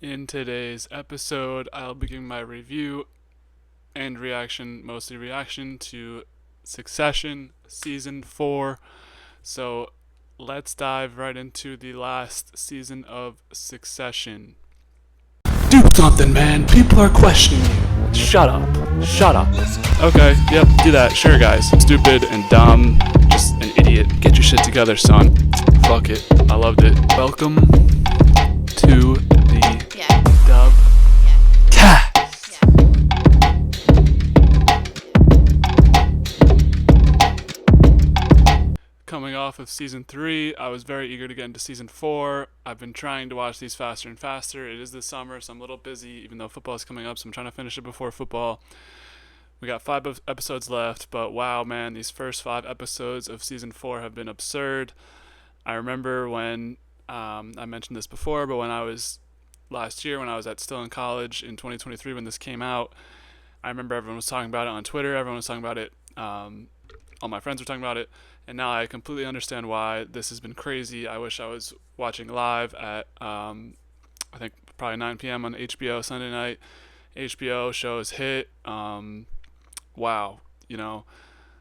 In today's episode, I'll be giving my review and reaction, mostly reaction to Succession Season 4. So let's dive right into the last season of Succession. Do something, man. People are questioning you. Shut up. Shut up. Okay, yep, do that. Sure, guys. Stupid and dumb. Just an idiot. Get your shit together, son. Fuck it. I loved it. Welcome to the dub cast. Coming off of season 3, I was very eager to get into season 4. I've been trying to watch these faster and faster. It is the summer, so I'm a little busy, even though football is coming up, so I'm trying to finish it before football. We got 5 episodes left, but wow, man, these first 5 episodes of season 4 have been absurd. I remember when, I mentioned this before, but when I was last year, when I was still in college in 2023, when this came out, I remember everyone was talking about it on Twitter. Everyone was talking about it. All my friends were talking about it, and now I completely understand why this has been crazy. I wish I was watching live at I think probably 9 p.m. on HBO Sunday night. HBO shows hit. Wow,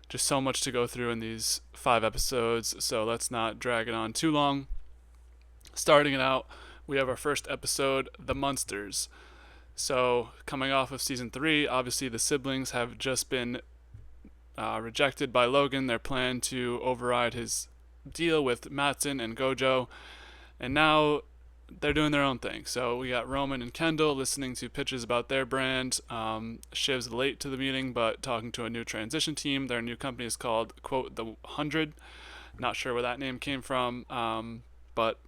just so much to go through in these 5 episodes. So let's not drag it on too long. Starting it out, we have our first episode, The Munsters. So, coming off of season 3, obviously the siblings have just been rejected by Logan. Their plan to override his deal with Mattson and Gojo. And now they're doing their own thing. So, we got Roman and Kendall listening to pitches about their brand. Shiv's late to the meeting, but talking to a new transition team. Their new company is called, quote, The 100. Not sure where that name came from, but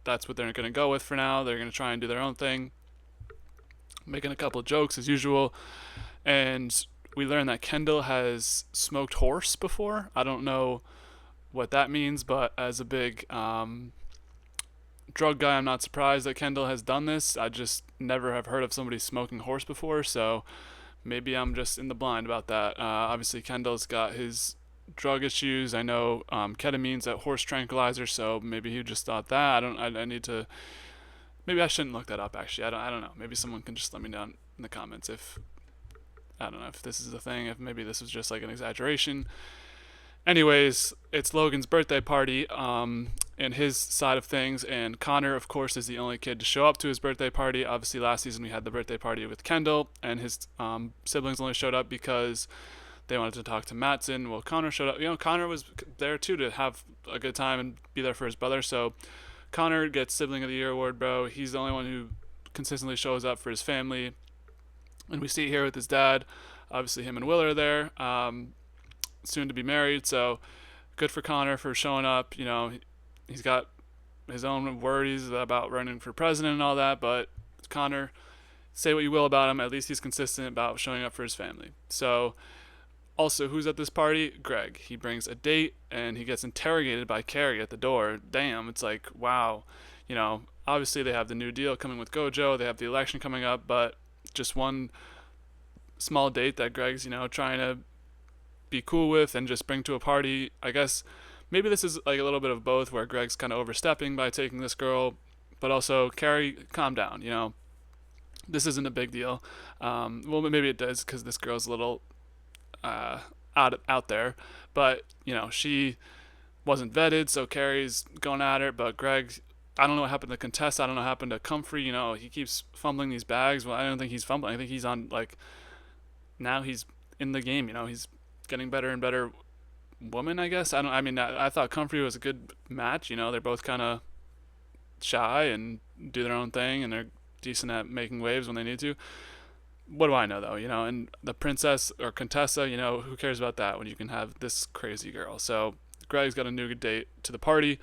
that's what they're going to go with for now. They're going to try and do their own thing, making a couple of jokes as usual. And we learned that Kendall has smoked horse before. I don't know what that means, but as a big drug guy, I'm not surprised that Kendall has done this. I just never have heard of somebody smoking horse before, so maybe I'm just in the blind about that. Obviously, Kendall's got his drug issues. I know ketamine's a horse tranquilizer, so maybe he just thought that. I don't. I need to. Maybe I shouldn't look that up. Actually, I don't know. Maybe someone can just let me know in the comments if I don't know if this is a thing. If maybe this was just like an exaggeration. Anyways, it's Logan's birthday party, and his side of things, and Connor, of course, is the only kid to show up to his birthday party. Obviously, last season we had the birthday party with Kendall, and his siblings only showed up because they wanted to talk to Mattson. Well, Connor showed up. Connor was there too to have a good time and be there for his brother. So Connor gets Sibling of the Year award, bro. He's the only one who consistently shows up for his family, and we see it here with his dad. Obviously, him and Will are there. Soon to be married, so good for Connor for showing up. He's got his own worries about running for president and all that, but Connor, say what you will about him, at least he's consistent about showing up for his family. So, also, who's at this party? Greg. He brings a date and he gets interrogated by Carrie at the door. Damn, it's like, wow. Obviously they have the new deal coming with Gojo, they have the election coming up, but just one small date that Greg's, trying to be cool with and just bring to a party. I guess maybe this is like a little bit of both, where Greg's kind of overstepping by taking this girl, but also Carrie, calm down. This isn't a big deal. Well, maybe it does because this girl's a little out there, but she wasn't vetted, so Carrie's going at her. But Greg, I don't know what happened to Contessa. I don't know what happened to Comfrey. He keeps fumbling these bags. Well, I don't think he's fumbling. I think he's on like now he's in the game. He's getting better and better woman, I guess. I don't. I mean, I thought Comfrey was a good match. They're both kind of shy and do their own thing, and they're decent at making waves when they need to. What do I know though? And the princess or Contessa, who cares about that when you can have this crazy girl? So Greg's got a new date to the party.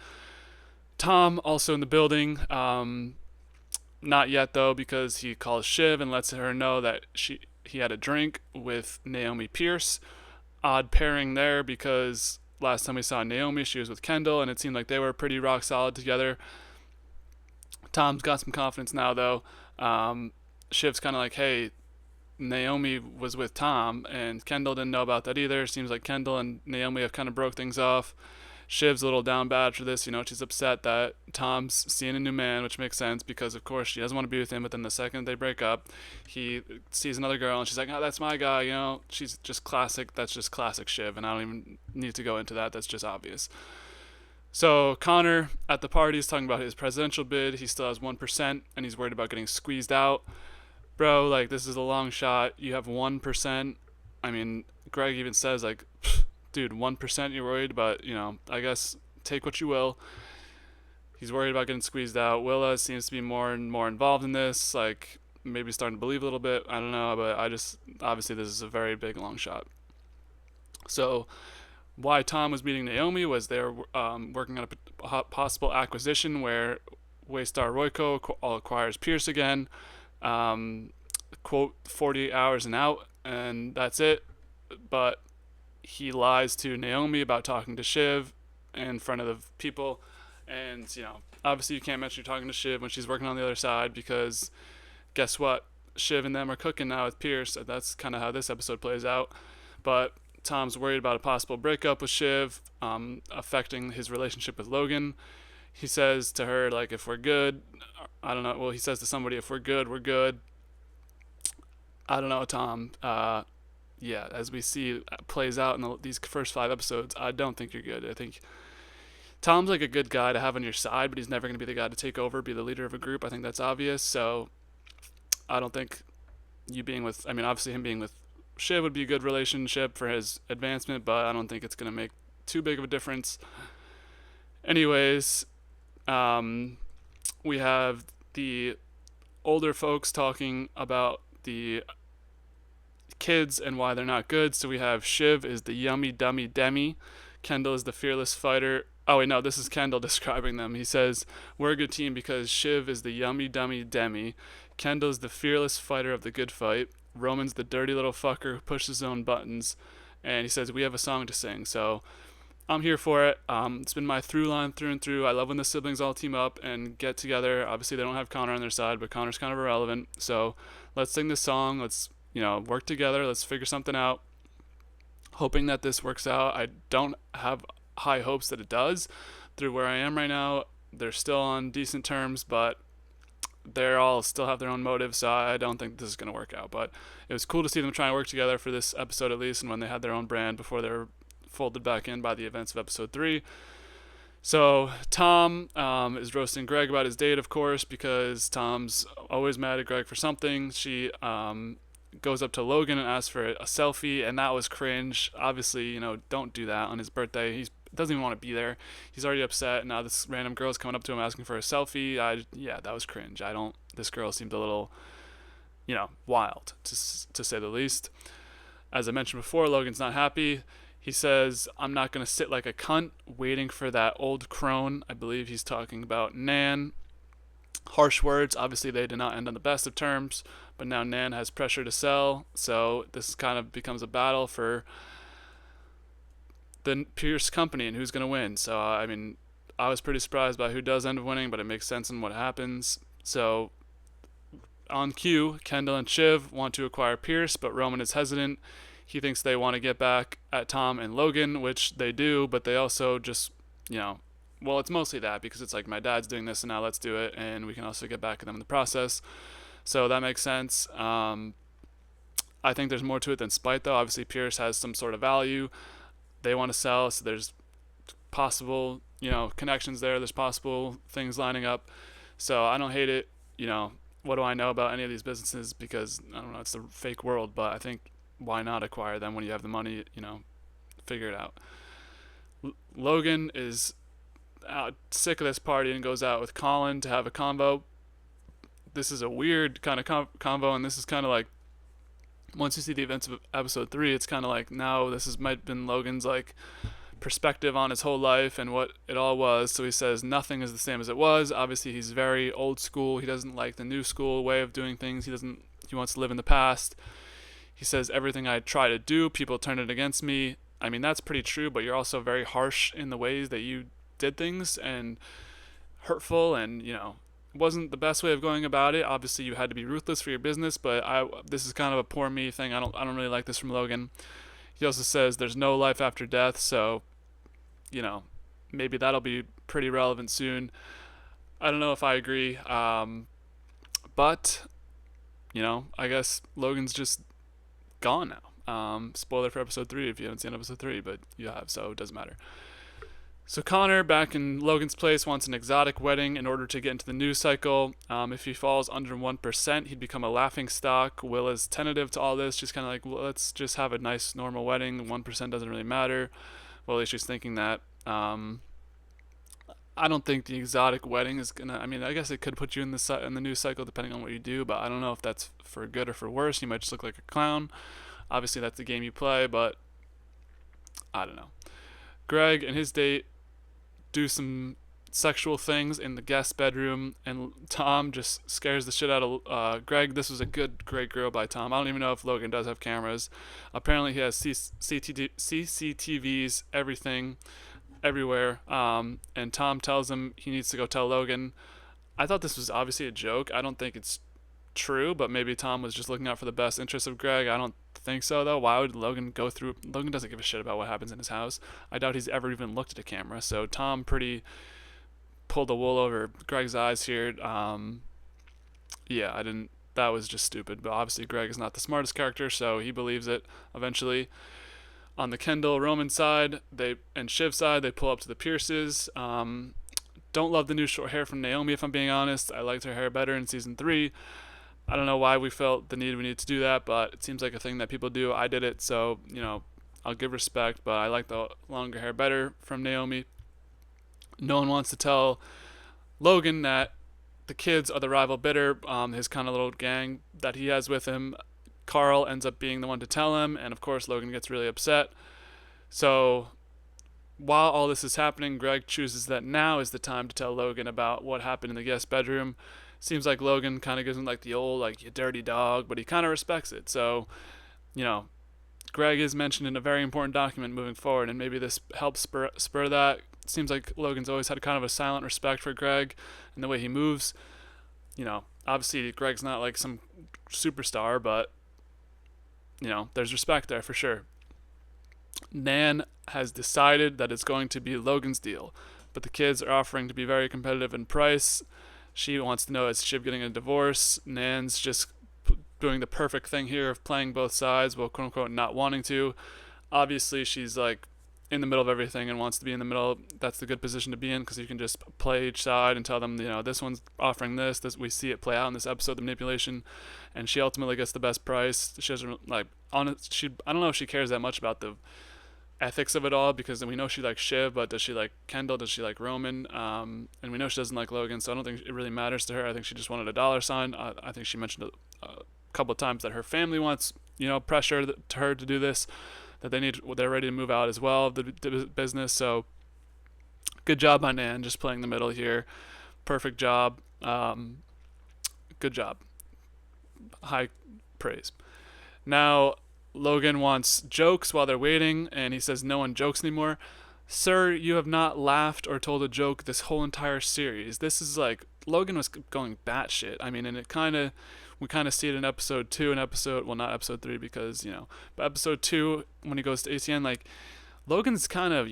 Tom also in the building. Not yet though, because he calls Shiv and lets her know that he had a drink with Naomi Pierce. Odd pairing there because last time we saw Naomi, she was with Kendall, and it seemed like they were pretty rock solid together. Tom's got some confidence now though. Shiv's kind of like, hey, Naomi was with Tom, and Kendall didn't know about that either. Seems like Kendall and Naomi have kind of broke things off. Shiv's a little down bad for this. She's upset that Tom's seeing a new man, which makes sense because, of course, she doesn't want to be with him. But then the second they break up, he sees another girl and she's like, "Oh, that's my guy." She's just classic. That's just classic Shiv, and I don't even need to go into that. That's just obvious. So Connor at the party is talking about his presidential bid. He still has 1%, and he's worried about getting squeezed out. Bro, like, this is a long shot. You have 1%. I mean, Greg even says, like, dude, 1% you're worried, but, I guess take what you will. He's worried about getting squeezed out. Willa seems to be more and more involved in this, like, maybe starting to believe a little bit. I don't know, but obviously, this is a very big long shot. So, why Tom was meeting Naomi was they're working on a possible acquisition where Waystar Royco acquires Pierce again. Quote, 48 hours and out, and that's it. But he lies to Naomi about talking to Shiv in front of the people. And, obviously you can't mention you're talking to Shiv when she's working on the other side because guess what? Shiv and them are cooking now with Pierce. That's kind of how this episode plays out. But Tom's worried about a possible breakup with Shiv, affecting his relationship with Logan. He says to her, like, if we're good, I don't know. Well, he says to somebody, if we're good, we're good. I don't know, Tom. Yeah, as we see plays out in these first 5 episodes, I don't think you're good. I think Tom's like a good guy to have on your side, but he's never going to be the guy to take over, be the leader of a group. I think that's obvious. So I don't think obviously him being with Shiv would be a good relationship for his advancement, but I don't think it's going to make too big of a difference. Anyways, we have the older folks talking about the kids and why they're not good. So we have Shiv is the yummy dummy Demi. Kendall is the fearless fighter. Oh wait, no, this is Kendall describing them. He says, we're a good team because Shiv is the yummy dummy Demi. Kendall's the fearless fighter of the good fight. Roman's the dirty little fucker who pushes his own buttons. And he says, we have a song to sing. So I'm here for it. It's been my through line through and through. I love when the siblings all team up and get together. Obviously, they don't have Connor on their side, but Connor's kind of irrelevant. So let's sing this song. Let's, work together. Let's figure something out. Hoping that this works out. I don't have high hopes that it does. Through where I am right now, they're still on decent terms, but they're all still have their own motives, so I don't think this is going to work out. But it was cool to see them try and work together for this episode at least, and when they had their own brand before they were folded back in by the events of episode 3. So Tom is roasting Greg about his date, of course, because Tom's always mad at Greg for something. She goes up to Logan and asks for a selfie, and that was cringe. Obviously, don't do that on his birthday. He doesn't even want to be there. He's already upset. Now this random girl's coming up to him asking for a selfie. That was cringe. This girl seemed a little, wild, to say the least. As I mentioned before, Logan's not happy. He says, I'm not going to sit like a cunt waiting for that old crone. I believe he's talking about Nan. Harsh words. Obviously, they did not end on the best of terms, but now Nan has pressure to sell. So this kind of becomes a battle for the Pierce company and who's going to win. So, I was pretty surprised by who does end up winning, but it makes sense in what happens. So, on cue, Kendall and Shiv want to acquire Pierce, but Roman is hesitant. He thinks they want to get back at Tom and Logan, which they do, but they also just, it's mostly that because it's like my dad's doing this and now let's do it, and we can also get back at them in the process. So that makes sense. I think there's more to it than spite, though. Obviously, Pierce has some sort of value. They want to sell, so there's possible, connections there. There's possible things lining up. So I don't hate it. What do I know about any of these businesses? Because, I don't know, it's the fake world, but I think why not acquire them when you have the money, figure it out. Logan is sick of this party and goes out with Colin to have a convo. This is a weird kind of convo, and this is kind of like, once you see the events of episode 3, it's kind of like now might have been Logan's like perspective on his whole life and what it all was. So he says nothing is the same as it was. Obviously, he's very old school. He doesn't like the new school way of doing things. He wants to live in the past. He says everything I try to do, people turn it against me. That's pretty true, but you're also very harsh in the ways that you did things and hurtful, and it wasn't the best way of going about it. Obviously, you had to be ruthless for your business, but this is kind of a poor me thing. I don't really like this from Logan. He also says there's no life after death, so maybe that'll be pretty relevant soon. I don't know if I agree, but I guess Logan's just gone now. Spoiler for episode 3 if you haven't seen episode 3, but you have, so it doesn't matter. So Connor, back in Logan's place, wants an exotic wedding in order to get into the news cycle. If he falls under 1%, he'd become a laughing stock. Will is tentative to all this, just kind of like, well, let's just have a nice normal wedding. 1% doesn't really matter. Well, at least she's thinking that. I don't think the exotic wedding is gonna. I mean, I guess it could put you in the news cycle depending on what you do, but I don't know if that's for good or for worse. You might just look like a clown. Obviously, that's the game you play, but I don't know. Greg and his date do some sexual things in the guest bedroom, and Tom just scares the shit out of Greg. This was a great girl by Tom. I don't even know if Logan does have cameras. Apparently, he has CCTVs, everything, everywhere. And Tom tells him he needs to go tell Logan. I thought this was obviously a joke. I don't think it's true, but maybe Tom was just looking out for the best interest of Greg. I don't think so, though. Why would Logan go through? Logan doesn't give a shit about what happens in his house. I doubt he's ever even looked at a camera. So Tom pretty pulled the wool over Greg's eyes here. Yeah, I didn't. That was just stupid. But obviously, Greg is not the smartest character, so he believes it eventually. On the Kendall Roman side, and Shiv side, they pull up to the Pierces. Don't love the new short hair from Naomi, if I'm being honest. I liked her hair better in season 3. I don't know why we felt the need to do that, but it seems like a thing that people do. I did it, so I'll give respect, but I like the longer hair better from Naomi. No one wants to tell Logan that the kids are the rival bidder, his kind of little gang that he has with him. Carl ends up being the one to tell him, and of course Logan gets really upset. So while all this is happening, Greg chooses that now is the time to tell Logan about what happened in the guest bedroom. Seems like Logan kind of gives him like the old, like, you dirty dog, but he kind of respects it. So, Greg is mentioned in a very important document moving forward, and maybe this helps spur that. It seems like Logan's always had kind of a silent respect for Greg and the way he moves. Obviously Greg's not like some superstar, but there's respect there for sure. Nan has decided that it's going to be Logan's deal, but the kids are offering to be very competitive in price. She wants to know, is Shiv getting a divorce? Nan's just doing the perfect thing here of playing both sides while quote unquote not wanting to. Obviously, she's like in the middle of everything and wants to be in the middle. That's the good position to be in because you can just play each side and tell them, this one's offering this. We see it play out in this episode, the manipulation, and she ultimately gets the best price. She doesn't I don't know if she cares that much about the ethics of it all, because we know she likes Shiv, but does she like Kendall? Does she like Roman? And we know she doesn't like Logan, so I don't think it really matters to her. I think she just wanted a dollar sign. I think she mentioned a couple of times that her family wants pressure to her to do this, that they're ready to move out as well of the business. So good job on Nan, just playing the middle here. Perfect job. Good job. High praise. Now Logan wants jokes while they're waiting, and he says no one jokes anymore. Sir, you have not laughed or told a joke this whole entire series. This is like, Logan was going batshit. I mean, and we kind of see it in episode 2 and not episode 3 because, but episode 2, when he goes to ACN, like, Logan's kind of,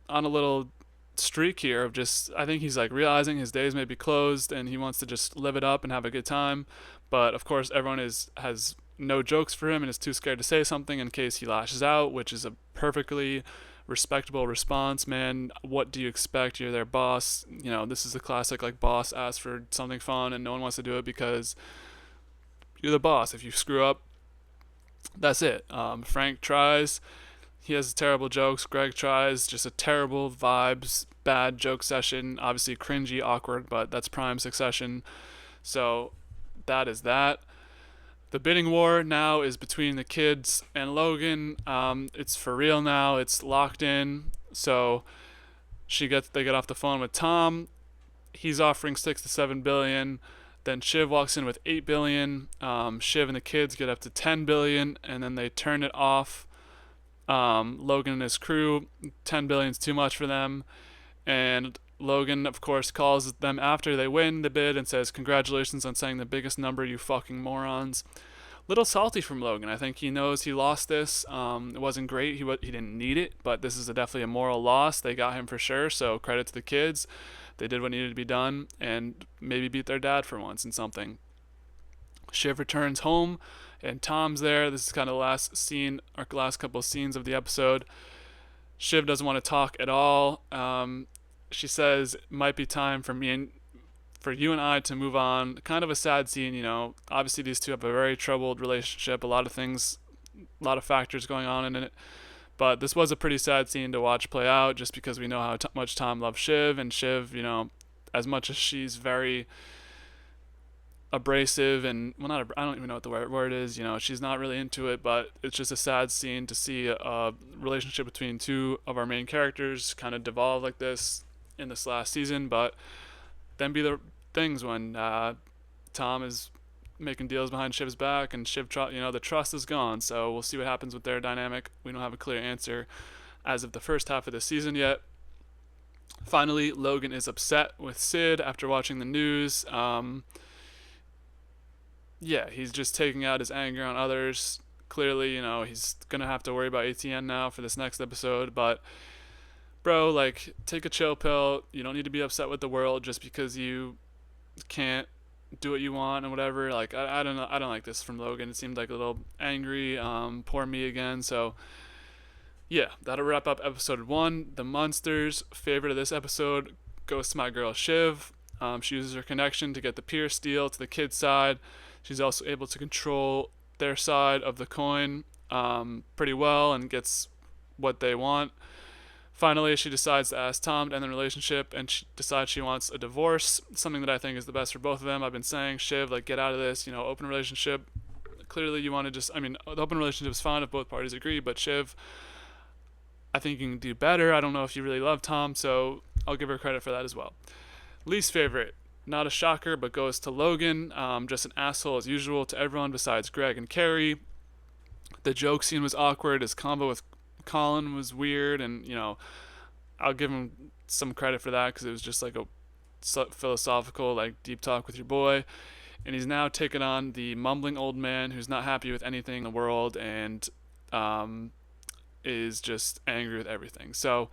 on a little streak here of just, I think he's like realizing his days may be closed and he wants to just live it up and have a good time. But of course, everyone has no jokes for him and is too scared to say something in case he lashes out, which is a perfectly respectable response. Man, what do you expect? You're their boss. This is the classic, like, boss asks for something fun and no one wants to do it because you're the boss. If you screw up, that's it. Frank tries. He has terrible jokes. Greg tries. Just a terrible vibes, bad joke session. Obviously cringy, awkward, but that's prime Succession. So that is that. The bidding war now is between the kids and Logan. It's for real now. It's locked in. So they get off the phone with Tom. He's offering $6 to $7 billion. Then Shiv walks in with $8 billion. Shiv and the kids get up to $10 billion, and then they turn it off. Logan and his crew, $10 billion is too much for them. And Logan, of course, calls them after they win the bid and says, "Congratulations on saying the biggest number, you fucking morons." little salty from Logan. I think he knows he lost this. It wasn't great. He didn't need it, but this is definitely a moral loss. They got him for sure. So credit to the kids. They did what needed to be done and maybe beat their dad for once in something. Shiv returns home, and Tom's there. This is kind of the last scene, our last couple of scenes of the episode. Shiv doesn't want to talk at all. She says it might be time for you and I to move on. Kind of a sad scene, you know. Obviously, these two have a very troubled relationship. A lot of things, a lot of factors going on in it. But this was a pretty sad scene to watch play out, just because we know how much Tom loves Shiv, and Shiv, you know, as much as she's very abrasive and well, not I don't even know what the word is. You know, she's not really into it, but it's just a sad scene to see a relationship between two of our main characters kind of devolve like this in this last season. But then be the things when Tom is making deals behind Shiv's back, and you know, the trust is gone. So we'll see what happens with their dynamic. We don't have a clear answer as of the first half of the season yet. Finally, Logan is upset with Sid after watching the news. Yeah, he's just taking out his anger on others. Clearly, you know, he's gonna have to worry about ATN now for this next episode. But bro, like, take a chill pill. You don't need to be upset with the world just because you can't do what you want and whatever. Like, I don't know. I don't like this from Logan. It seemed like a little angry. Poor me again. So yeah, that'll wrap up episode 1. The monsters favorite of this episode goes to my girl Shiv. She uses her connection to get the Pierce deal to the kid's side. She's also able to control their side of the coin pretty well and gets what they want. Finally, she decides to ask Tom to end the relationship, and she decides she wants a divorce, something that I think is the best for both of them. I've been saying, Shiv, like, get out of this, you know, open relationship. Clearly, you want to just, I mean, the open relationship is fine if both parties agree, but Shiv, I think you can do better. I don't know if you really love Tom, so I'll give her credit for that as well. Least favorite, not a shocker, but goes to Logan. Just an asshole as usual to everyone besides Greg and Carrie. The joke scene was awkward. His combo with Colin was weird, and you know, I'll give him some credit for that because it was just like a philosophical, like, deep talk with your boy. And he's now taken on the mumbling old man who's not happy with anything in the world and is just angry with everything. So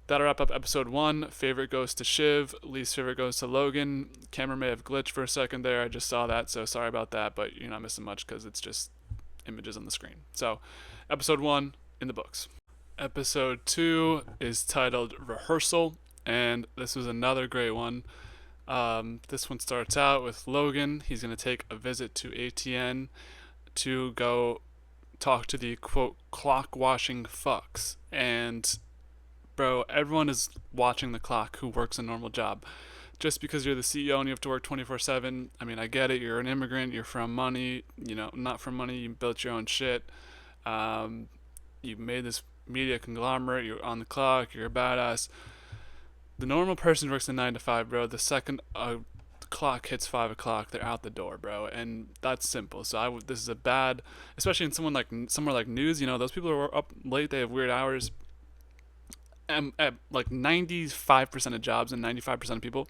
that'll wrap up episode 1. Favorite goes to Shiv. Least favorite goes to Logan. Camera may have glitched for a second there. I just saw that, so sorry about that, but you're not missing much because it's just images on the screen. So episode 1 in the books. Episode 2 is titled Rehearsal, and this was another great one. This one starts out with Logan. He's going to take a visit to ATN to go talk to the quote clock washing fucks. And bro, everyone is watching the clock who works a normal job. Just because you're the CEO and you have to work 24/7, I mean, I get it. You're an immigrant. You're from money. You know, not from money. You built your own shit. You made this media conglomerate. You're on the clock. You're a badass. The normal person works a 9 to 5, bro. The second the clock hits 5 o'clock, they're out the door, bro. And that's simple. So this is a bad, especially in somewhere like news. You know, those people are up late. They have weird hours. At like 95% of jobs and 95% of people,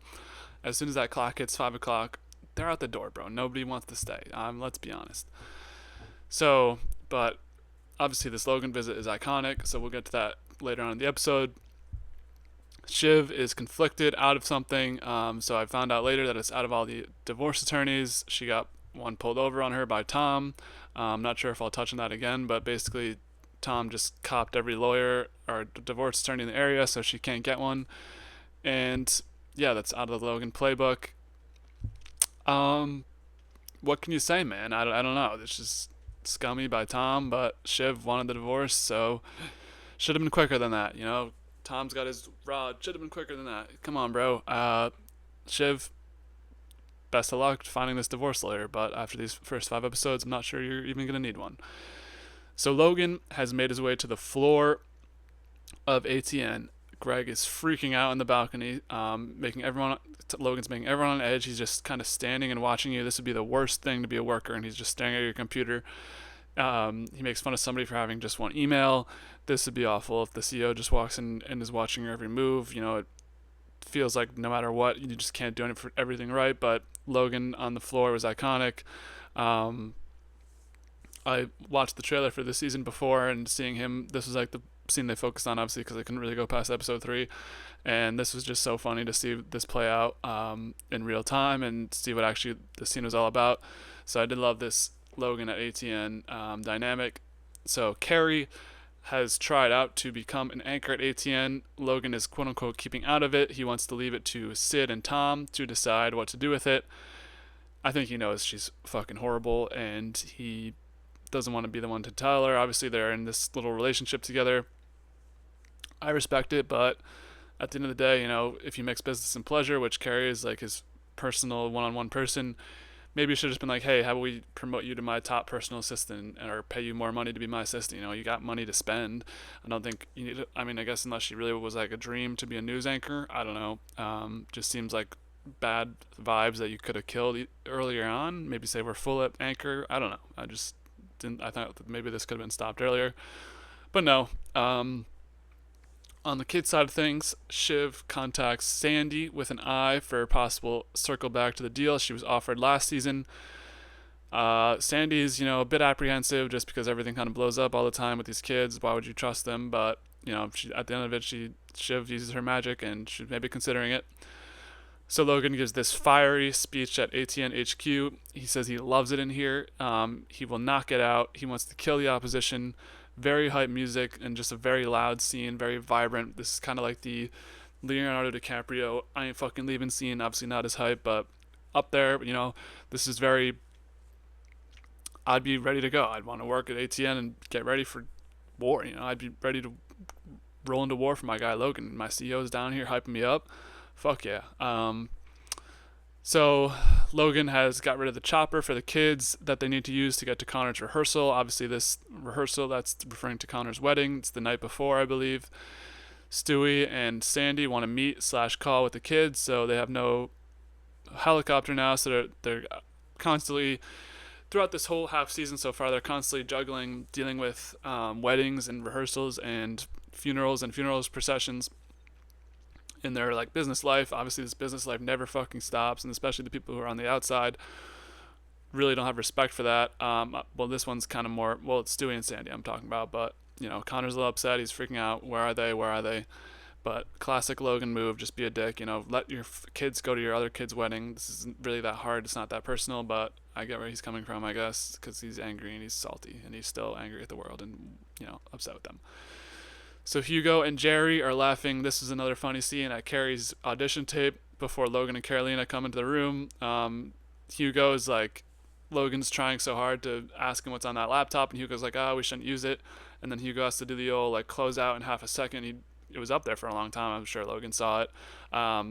as soon as that clock hits 5 o'clock, they're out the door, bro. Nobody wants to stay. Let's be honest. So, but obviously this Logan visit is iconic, so we'll get to that later on in the episode. Shiv is conflicted out of something, so I found out later that it's out of all the divorce attorneys. She got one pulled over on her by Tom. I'm not sure if I'll touch on that again, but basically Tom just copped every lawyer or divorce attorney in the area, so she can't get one. And yeah, that's out of the Logan playbook. What can you say, man? I don't know. It's just scummy by Tom, but Shiv wanted the divorce, so should have been quicker than that. You know, Tom's got his rod. Should have been quicker than that. Come on, bro. Shiv, best of luck finding this divorce lawyer, but after these first 5 episodes, I'm not sure you're even gonna need one. So Logan has made his way to the floor of ATN. Greg is freaking out on the balcony, Logan's making everyone on edge. He's just kind of standing and watching you. This would be the worst thing to be a worker, and he's just staring at your computer. He makes fun of somebody for having just one email. This would be awful if the CEO just walks in and is watching your every move. You know, it feels like no matter what, you just can't do everything right. But Logan on the floor was iconic. I watched the trailer for the season before, and seeing him, this was like the scene they focused on, obviously, because I couldn't really go past episode 3. And this was just so funny to see this play out in real time and see what actually the scene was all about. So I did love this Logan at ATN dynamic. So Carrie has tried out to become an anchor at ATN. Logan is quote unquote keeping out of it. He wants to leave it to Sid and Tom to decide what to do with it. I think he knows she's fucking horrible, and he doesn't want to be the one to tell her. Obviously, they're in this little relationship together. I respect it, but at the end of the day, if you mix business and pleasure, which Carrie is like his personal one-on-one person, maybe you should have just been like, hey, how about we promote you to my top personal assistant, or pay you more money to be my assistant? You got money to spend. I don't think you need to, I mean, I guess unless she really was like a dream to be a news anchor, I don't know. Just seems like bad vibes that you could have killed earlier on. Maybe say we're full at anchor. I don't know. I thought that maybe this could have been stopped earlier. But no. On the kid side of things, Shiv contacts Sandy with an eye for a possible circle back to the deal she was offered last season. Sandy's, a bit apprehensive just because everything kind of blows up all the time with these kids. Why would you trust them? But, at the end of it, Shiv uses her magic and she's maybe considering it. So Logan gives this fiery speech at ATN HQ. He says he loves it in here. He will not get out. He wants to kill the opposition. Very hype music and just a very loud scene, very vibrant. This is kind of like the Leonardo DiCaprio I ain't fucking leaving scene. Obviously not as hype, but up there. This is very. I'd be ready to go. I'd want to work at ATN and get ready for war. I'd be ready to roll into war for my guy Logan. My CEO's down here hyping me up. Fuck yeah. So Logan has got rid of the chopper for the kids that they need to use to get to Connor's rehearsal. Obviously this rehearsal, that's referring to Connor's wedding. It's the night before, I believe. Stewie and Sandy want to meet/call with the kids, so they have no helicopter now, so they're constantly, throughout this whole half season so far, they're constantly juggling, dealing with weddings and rehearsals and funerals processions in their like business life. Obviously this business life never fucking stops, and especially the people who are on the outside really don't have respect for that. Well, this one's kind of more, well, it's Stewie and Sandy I'm talking about, but Connor's a little upset. He's freaking out. Where are they? But classic Logan move, just be a dick. Let your kids go to your other kid's wedding. This isn't really that hard. It's not that personal, but I get where he's coming from, I guess, because he's angry and he's salty and he's still angry at the world and upset with them. So Hugo and Jerry are laughing. This is another funny scene at Carrie's audition tape before Logan and Carolina come into the room. Hugo is like, Logan's trying so hard to ask him what's on that laptop, and Hugo's like, we shouldn't use it. And then Hugo has to do the old like close out in half a second. It was up there for a long time. I'm sure Logan saw it. I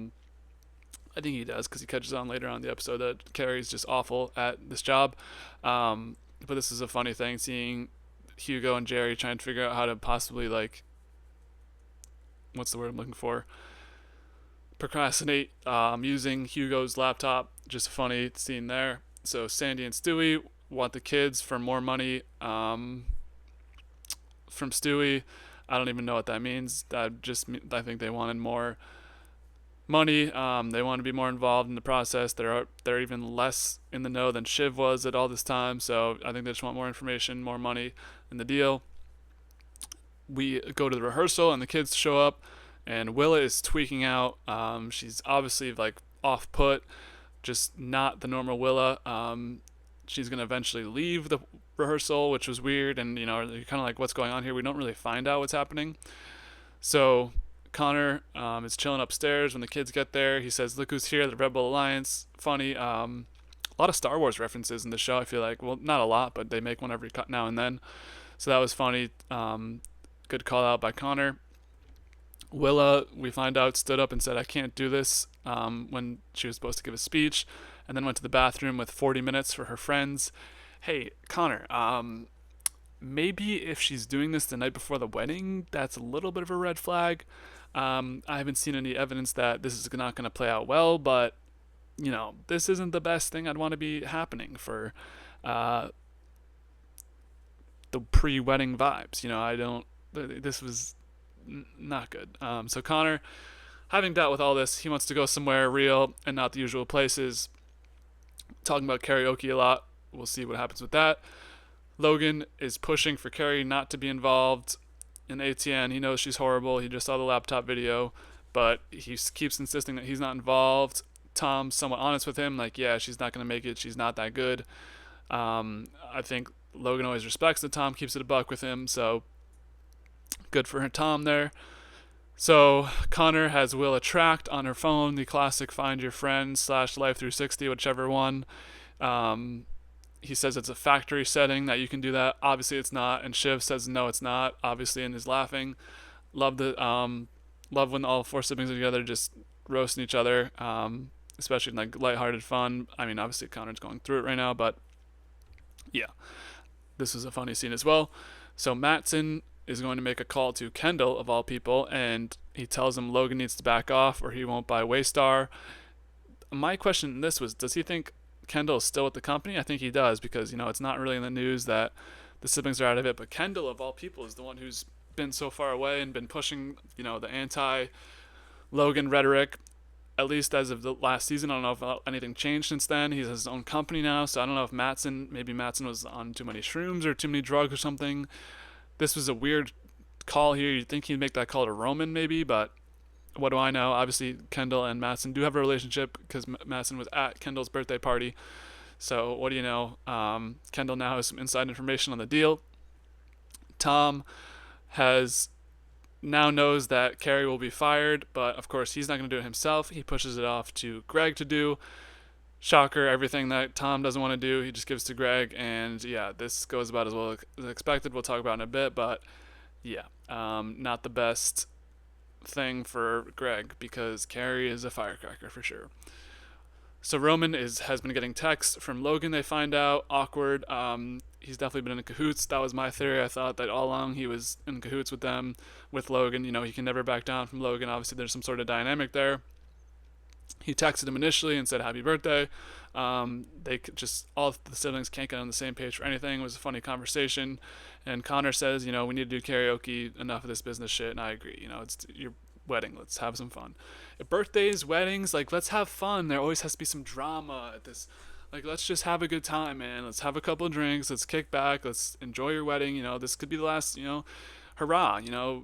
think he does because he catches on later on in the episode that Carrie's just awful at this job. But this is a funny thing, seeing Hugo and Jerry trying to figure out how to possibly like, what's the word I'm looking for? Procrastinate using Hugo's laptop. Just a funny scene there. So Sandy and Stewie want the kids for more money from Stewie. I don't even know what that means. I think they wanted more money. They want to be more involved in the process. They're even less in the know than Shiv was at all this time. So I think they just want more information, more money in the deal. We go to the rehearsal and the kids show up, and Willa is tweaking out. She's obviously like off put, just not the normal Willa. She's gonna eventually leave the rehearsal, which was weird, and you're kind of like, what's going on here? We don't really find out what's happening. So Connor is chilling upstairs when the kids get there. He says, "Look who's here, the Rebel Alliance." Funny. A lot of Star Wars references in the show, I feel like. Well, not a lot, but they make one every cut now and then. So that was funny. Good call out by Connor. Willa, we find out, stood up and said, "I can't do this," when she was supposed to give a speech, and then went to the bathroom with 40 minutes for her friends. Hey, Connor, maybe if she's doing this the night before the wedding, that's a little bit of a red flag. I haven't seen any evidence that this is not going to play out well, but, this isn't the best thing I'd want to be happening for the pre-wedding vibes. This was not good. So Connor, having dealt with all this, he wants to go somewhere real and not the usual places. Talking about karaoke a lot. We'll see what happens with that. Logan is pushing for Carrie not to be involved in ATN. He knows she's horrible. He just saw the laptop video, but he keeps insisting that he's not involved. Tom's somewhat honest with him, like, yeah, she's not going to make it. She's not that good. I think Logan always respects that Tom keeps it a buck with him, so good for Tom there. So Connor has Will attract on her phone, the classic find your friend / life through 60, whichever one. Um, he says it's a factory setting that you can do that. Obviously it's not, and Shiv says no, it's not. Obviously, and is laughing. Love the love when all four siblings are together, just roasting each other. Especially in like lighthearted fun. I mean, obviously Connor's going through it right now, but yeah, this was a funny scene as well. So Mattson is going to make a call to Kendall of all people, and he tells him Logan needs to back off or he won't buy Waystar. My question in this was, does he think Kendall is still with the company? I think he does, because it's not really in the news that the siblings are out of it. But Kendall of all people is the one who's been so far away and been pushing the anti Logan rhetoric, at least as of the last season. I don't know if anything changed since then. He has his own company now, so I don't know if maybe Mattson was on too many shrooms or too many drugs or something. This was a weird call here. You'd think he'd make that call to Roman maybe, but what do I know? Obviously, Kendall and Mattson do have a relationship because Mattson was at Kendall's birthday party. So what do you know? Kendall now has some inside information on the deal. Tom has now knows that Carrie will be fired, but of course he's not going to do it himself. He pushes it off to Greg to do. Shocker, everything that Tom doesn't want to do, he just gives to Greg, and yeah, this goes about as well as expected. We'll talk about it in a bit, but yeah, not the best thing for Greg because Carrie is a firecracker for sure. So Roman has been getting texts from Logan. They find out awkward. He's definitely been in cahoots. That was my theory. I thought that all along he was in cahoots with them, with Logan. He can never back down from Logan. Obviously, there's some sort of dynamic there. He texted him initially and said happy birthday. They just all the siblings can't get on the same page for anything. It was a funny conversation, and Connor says, we need to do karaoke. Enough of this business shit. And I agree. It's your wedding. Let's have some fun. At birthdays, weddings, like let's have fun. There always has to be some drama at this. Like let's just have a good time, man. Let's have a couple of drinks. Let's kick back. Let's enjoy your wedding. This could be the last. Hurrah.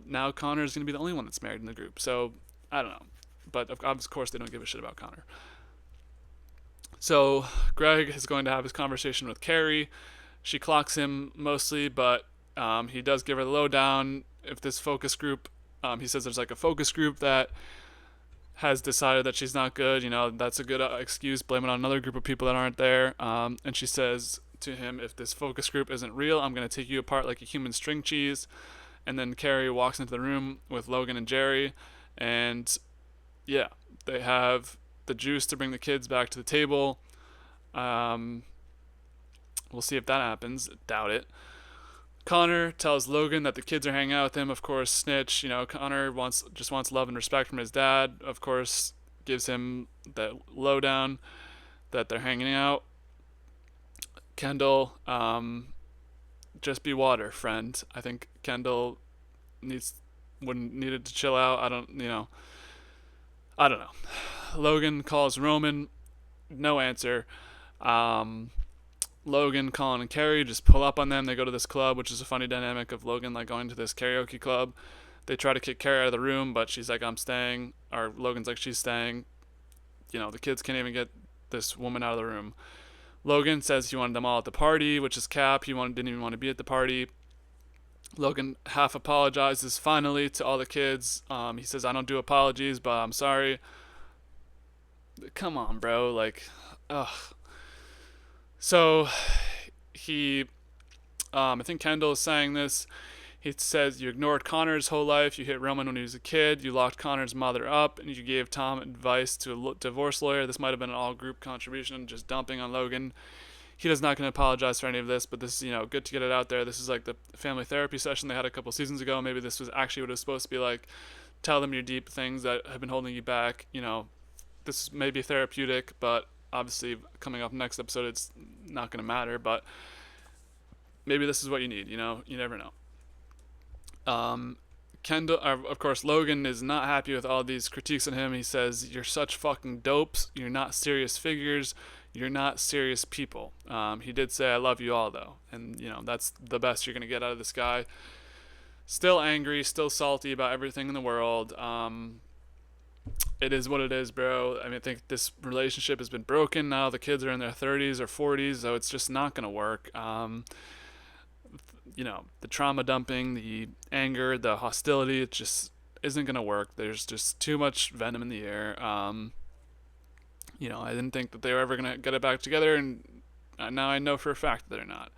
Now Connor's gonna be the only one that's married in the group. So I don't know. But of course they don't give a shit about Connor. So Greg is going to have his conversation with Carrie. She clocks him mostly, but he does give her the lowdown. If this focus group, he says there's like a focus group that has decided that she's not good. That's a good excuse. Blame it on another group of people that aren't there. And she says to him, if this focus group isn't real, I'm going to take you apart like a human string cheese. And then Carrie walks into the room with Logan and Jerry, and yeah, they have the juice to bring the kids back to the table. We'll see if that happens. Doubt it. Connor tells Logan that the kids are hanging out with him. Of course, snitch. Connor just wants love and respect from his dad. Of course, gives him the lowdown that they're hanging out. Kendall, just be water, friend. I think Kendall needed to chill out. I don't know. Logan calls Roman. No answer. Logan, Colin, and Carrie just pull up on them. They go to this club, which is a funny dynamic of Logan like going to this karaoke club. They try to kick Carrie out of the room, but she's like, I'm staying. Or Logan's like, she's staying. The kids can't even get this woman out of the room. Logan says he wanted them all at the party, which is cap. Didn't even want to be at the party. Logan half apologizes finally to all the kids. He says, I don't do apologies, but I'm sorry. Come on, bro. Like, ugh. So I think Kendall is saying this. He says, you ignored Connor his whole life. You hit Roman when he was a kid. You locked Connor's mother up, and you gave Tom advice to a divorce lawyer. This might have been an all-group contribution, just dumping on Logan. He is not going to apologize for any of this, but this is, good to get it out there. This is like the family therapy session they had a couple seasons ago. Maybe this was actually what it was supposed to be like. Tell them your deep things that have been holding you back. This may be therapeutic, but obviously coming up next episode, it's not going to matter, but maybe this is what you need. You never know. Kendall, of course, Logan is not happy with all these critiques on him. He says, you're such fucking dopes. You're not serious figures. You're not serious people. He did say, I love you all, though. And, that's the best you're going to get out of this guy. Still angry, still salty about everything in the world. It is what it is, bro. I mean, I think this relationship has been broken now. The kids are in their 30s or 40s, so it's just not going to work. The trauma dumping, the anger, the hostility, it just isn't going to work. There's just too much venom in the air. I didn't think that they were ever going to get it back together, and now I know for a fact that they're not.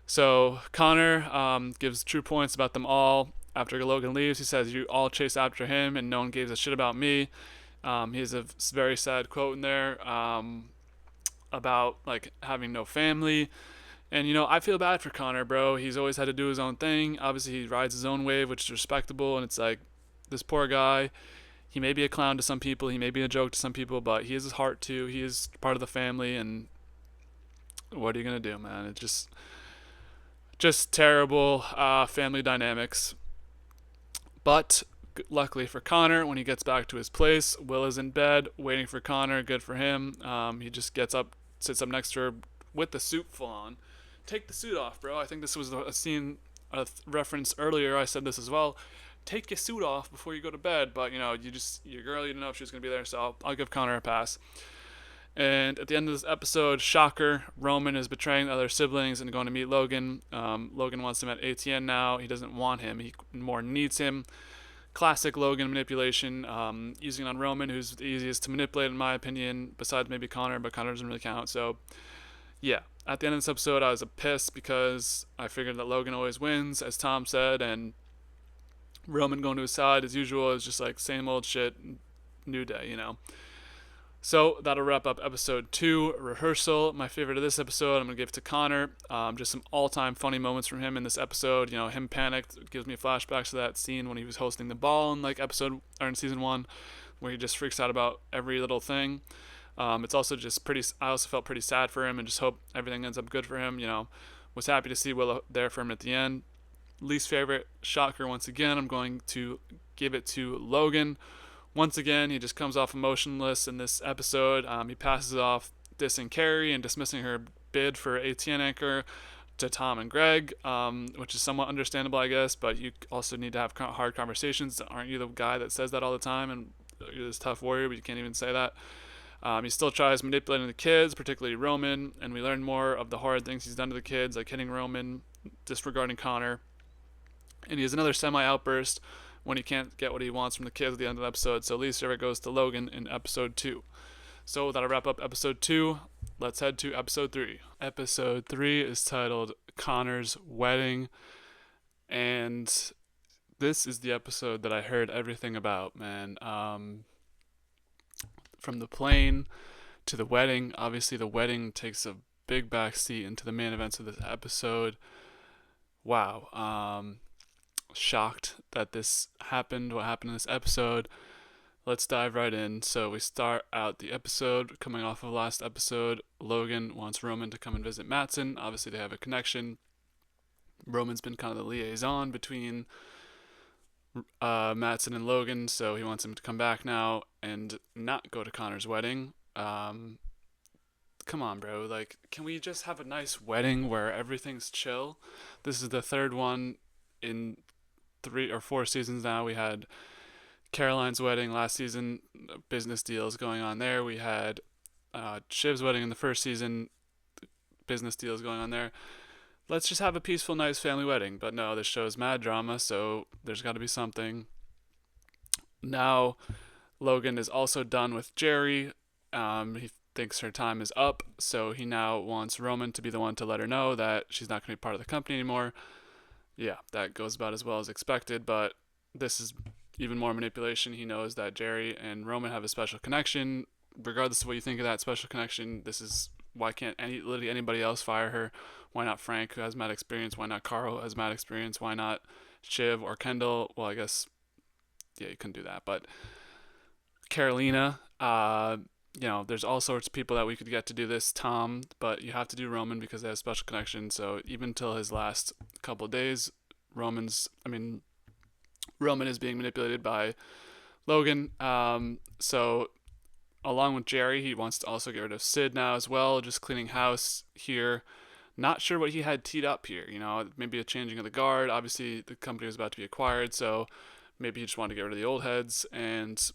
So Connor gives true points about them all. After Logan leaves, he says, "You all chase after him, and no one gives a shit about me." He has a very sad quote in there about like having no family. And I feel bad for Connor, bro. He's always had to do his own thing. Obviously, he rides his own wave, which is respectable. And it's like this poor guy. He may be a clown to some people. He may be a joke to some people, but he has his heart too. He is part of the family. And what are you gonna do, man? It's just terrible family dynamics. But luckily for Connor, when he gets back to his place, Will is in bed waiting for Connor. Good for him. He just gets up, sits up next to her with the suit full on. Take the suit off, bro. I think this was a scene, a reference earlier. I said this as well. Take your suit off before you go to bed. But your girl, you didn't know if she was gonna be there, so I'll give Connor a pass. And at the end of this episode, shocker, Roman is betraying the other siblings and going to meet Logan. Logan wants him at ATN now. He doesn't want him. He more needs him. Classic Logan manipulation, using on Roman, who's the easiest to manipulate in my opinion, besides maybe Connor, but Connor doesn't really count. So, yeah. At the end of this episode, I was pissed because I figured that Logan always wins, as Tom said, and Roman going to his side as usual is just like same old shit, new day. So that'll wrap up episode 2, Rehearsal. My favorite of this episode, I'm going to give to Connor. Just some all-time funny moments from him in this episode. Him panicked gives me flashbacks to that scene when he was hosting the ball in in season 1, where he just freaks out about every little thing. It's also just I also felt pretty sad for him and just hope everything ends up good for him. Was happy to see Will there for him at the end. Least favorite, shocker once again, I'm going to give it to Logan. Once again, he just comes off emotionless in this episode. He passes off dissing Carrie and dismissing her bid for ATN anchor to Tom and Greg, which is somewhat understandable, I guess, but you also need to have hard conversations. Aren't you the guy that says that all the time? And you're this tough warrior, but you can't even say that. He still tries manipulating the kids, particularly Roman, and we learn more of the horrid things he's done to the kids, like hitting Roman, disregarding Connor. And he has another semi-outburst when he can't get what he wants from the kids at the end of the episode, so least favorite goes to Logan in episode 2. So that'll wrap up episode 2. Let's head to episode 3. Episode 3 is titled Connor's Wedding, and this is the episode that I heard everything about, man. From the plane to the wedding. Obviously, the wedding takes a big backseat into the main events of this episode. Wow. Shocked that this happened, what happened in this episode. Let's dive right in. So we start out the episode coming off of last episode. Logan wants Roman to come and visit Matsson. Obviously, they have a connection. Roman's been kind of the liaison between Matsson and Logan, so he wants him to come back now and not go to Connor's wedding. Come on, bro. Like, can we just have a nice wedding where everything's chill? This is the third one in 3 or 4 seasons now. We had Caroline's wedding last season, business deals going on there. We had Shiv's wedding in the first season, business deals going on there. Let's just have a peaceful, nice family wedding. But no, this show's mad drama, so there's got to be something. Now, Logan is also done with Jerry. He thinks her time is up, so he now wants Roman to be the one to let her know that she's not going to be part of the company anymore. Yeah, that goes about as well as expected, but this is even more manipulation. He knows that Jerry and Roman have a special connection. Regardless of what you think of that special connection, this is why can't literally anybody else fire her? Why not Frank, who has mad experience? Why not Carl, who has mad experience? Why not Shiv or Kendall? Well, I guess, yeah, you couldn't do that. But Carolina, there's all sorts of people that we could get to do this. Tom, but you have to do Roman because they have special connection. So even till his last couple of days, Roman is being manipulated by Logan. So along with Jerry, he wants to also get rid of Sid now as well, just cleaning house here. Not sure what he had teed up here. Maybe a changing of the guard. Obviously, the company was about to be acquired, so maybe he just wanted to get rid of the old heads and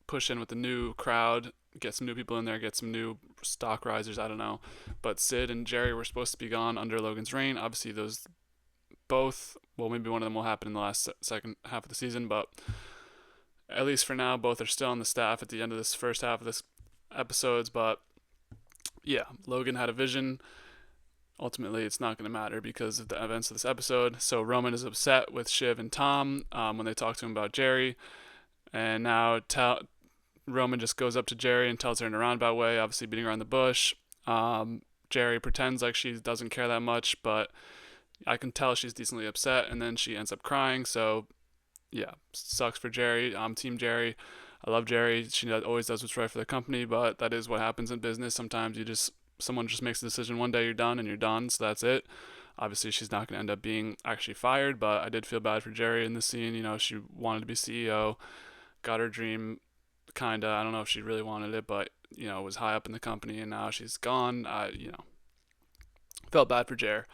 push in with the new crowd, get some new people in there, get some new stock risers. I don't know. But Sid and Jerry were supposed to be gone under Logan's reign. Obviously, those both, well, maybe one of them will happen in the last second half of the season, but at least for now, both are still on the staff at the end of this first half of this episodes. But yeah, Logan had a vision. Ultimately, it's not going to matter because of the events of this episode. So Roman is upset with Shiv and Tom when they talk to him about Jerry, and now Roman just goes up to Jerry and tells her in a roundabout way, obviously beating around the bush. Jerry pretends like she doesn't care that much, but I can tell she's decently upset, and then she ends up crying. So yeah, sucks for Jerry. I'm Team Jerry. I love Jerry. She always does what's right for the company, but that is what happens in business. Sometimes someone just makes a decision one day, you're done, and you're done. So that's it. Obviously, she's not going to end up being actually fired, but I did feel bad for Jerry in the scene. She wanted to be CEO, got her dream, kinda. I don't know if she really wanted it, but was high up in the company, and now she's gone. Felt bad for Jerry.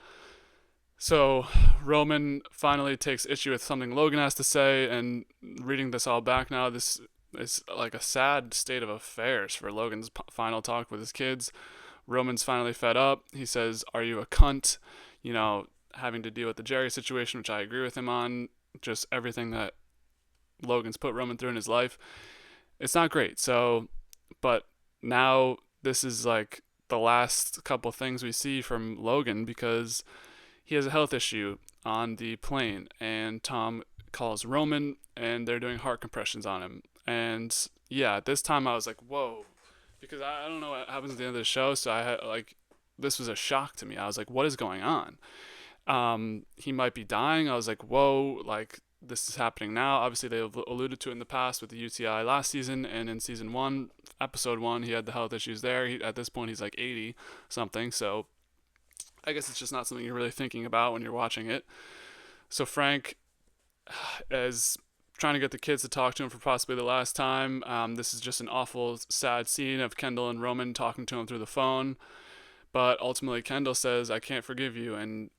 So Roman finally takes issue with something Logan has to say, and reading this all back now, this is like a sad state of affairs for Logan's final talk with his kids. Roman's finally fed up. He says, "Are you a cunt?" Having to deal with the Jerry situation, which I agree with him on. Just everything that Logan's put Roman through in his life. It's not great. So, but now this is like the last couple things we see from Logan because he has a health issue on the plane, and Tom calls Roman, and they're doing heart compressions on him. And yeah, this time I was like, whoa, because I don't know what happens at the end of the show, so I had this was a shock to me. I was like, what is going on? He might be dying. I was like, whoa, like this is happening now. Obviously, they alluded to it in the past with the UTI last season, and in season 1, episode 1, he had the health issues there. At this point, he's like 80 something, so I guess it's just not something you're really thinking about when you're watching it. So Frank is trying to get the kids to talk to him for possibly the last time. This is just an awful, sad scene of Kendall and Roman talking to him through the phone. But ultimately, Kendall says, "I can't forgive you." And,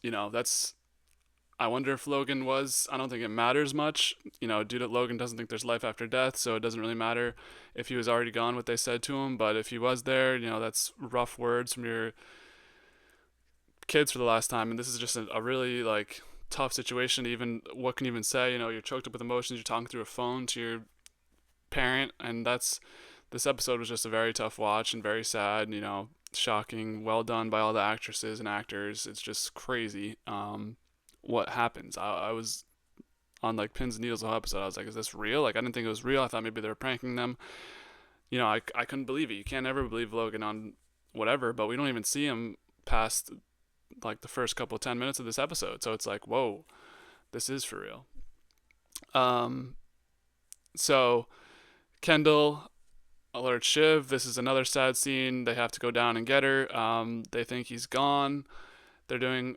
that's. I wonder if Logan was. I don't think it matters much. Due to Logan doesn't think there's life after death, so it doesn't really matter if he was already gone, what they said to him. But if he was there, that's rough words from your kids for the last time, and this is just a really tough situation. Even what can you even say? You're choked up with emotions. You're talking through a phone to your parent, and this episode was just a very tough watch and very sad. Shocking. Well done by all the actresses and actors. It's just crazy. What happens? I was on pins and needles the whole episode. I was like, is this real? I didn't think it was real. I thought maybe they were pranking them. I couldn't believe it. You can't ever believe Logan on whatever, but we don't even see him past the first couple of 10 minutes of this episode. So it's like, whoa, this is for real. So Kendall alerts Shiv. This is another sad scene. They have to go down and get her. They think he's gone. They're doing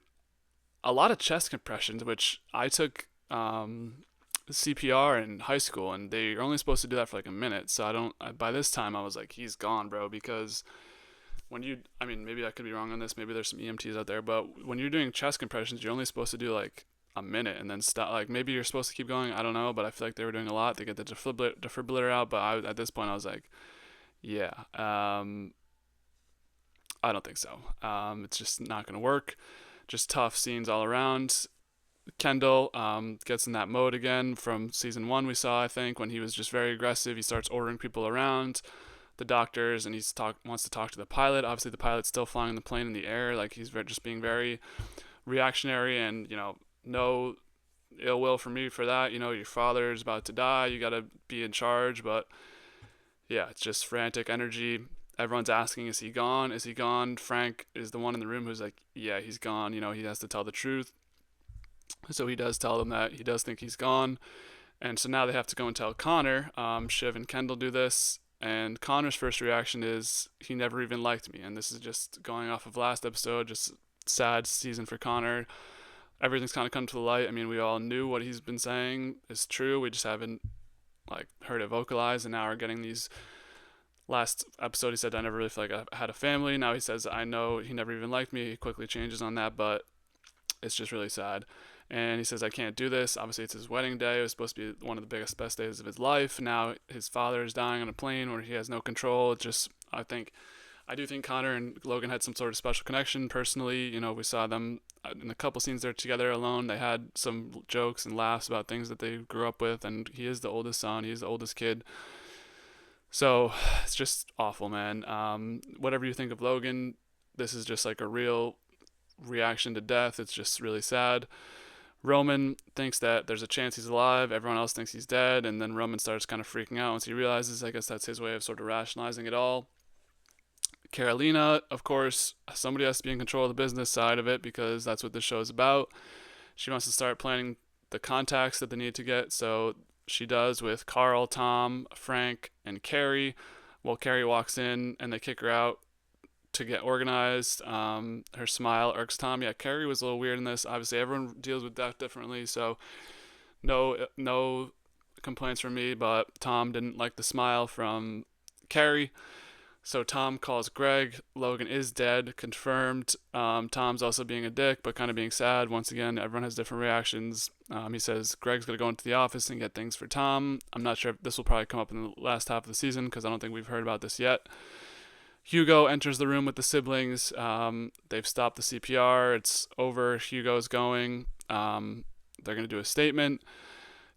a lot of chest compressions, which I took CPR in high school, and they're only supposed to do that for a minute. So by this time I was like, he's gone, bro, because maybe I could be wrong on this. Maybe there's some EMTs out there, but when you're doing chest compressions, you're only supposed to do a minute and then stop. Maybe you're supposed to keep going. I don't know, but I feel like they were doing a lot. They get the defibrillator out, but at this point I was like, yeah, I don't think so. It's just not going to work. Just tough scenes all around. Kendall gets in that mode again from season 1 we saw, I think, when he was just very aggressive. He starts ordering people around, the doctors, and wants to talk to the pilot. Obviously, the pilot's still flying the plane in the air. He's just being very reactionary, and, no ill will for me for that. Your father's about to die. You got to be in charge. But, yeah, it's just frantic energy. Everyone's asking, is he gone? Is he gone? Frank is the one in the room who's like, yeah, he's gone. He has to tell the truth. So he does tell them that he does think he's gone. And so now they have to go and tell Connor. Shiv and Kendall do this. And Connor's first reaction is, he never even liked me. And this is just going off of last episode, just sad season for Connor. Everything's kind of come to the light. We all knew what he's been saying is true. We just haven't like heard it vocalized, and now are getting these. Last episode, he said, I never really felt like I had a family. Now he says, I know he never even liked me. He quickly changes on that, but it's just really sad. And he says, I can't do this. Obviously, it's his wedding day. It was supposed to be one of the biggest, best days of his life. Now his father is dying on a plane where he has no control. It's just, I do think Connor and Logan had some sort of special connection personally. We saw them in a couple scenes there together alone. They had some jokes and laughs about things that they grew up with, and he is the oldest son. He's the oldest kid. So it's just awful, man. Whatever you think of Logan, this is just like a real reaction to death. It's just really sad. Roman thinks that there's a chance he's alive. Everyone else thinks he's dead. And then Roman starts kind of freaking out once he realizes, I guess that's his way of sort of rationalizing it all. Carolina, of course, somebody has to be in control of the business side of it because that's what this show is about. She wants to start planning the contacts that they need to get. So she does with Carl, Tom, Frank, and Carrie. Well, Carrie walks in and they kick her out to get organized. Her smile irks Tom. Yeah, Carrie was a little weird in this. Obviously, everyone deals with death differently, so no complaints from me. But Tom didn't like the smile from Carrie. So Tom calls Greg. Logan is dead, confirmed. Tom's also being a dick, but kind of being sad. Once again, everyone has different reactions. He says Greg's going to go into the office and get things for Tom. I'm not sure if this will probably come up in the last half of the season because I don't think we've heard about this yet. Hugo enters the room with the siblings. They've stopped the CPR. It's over. Hugo's going. They're going to do a statement.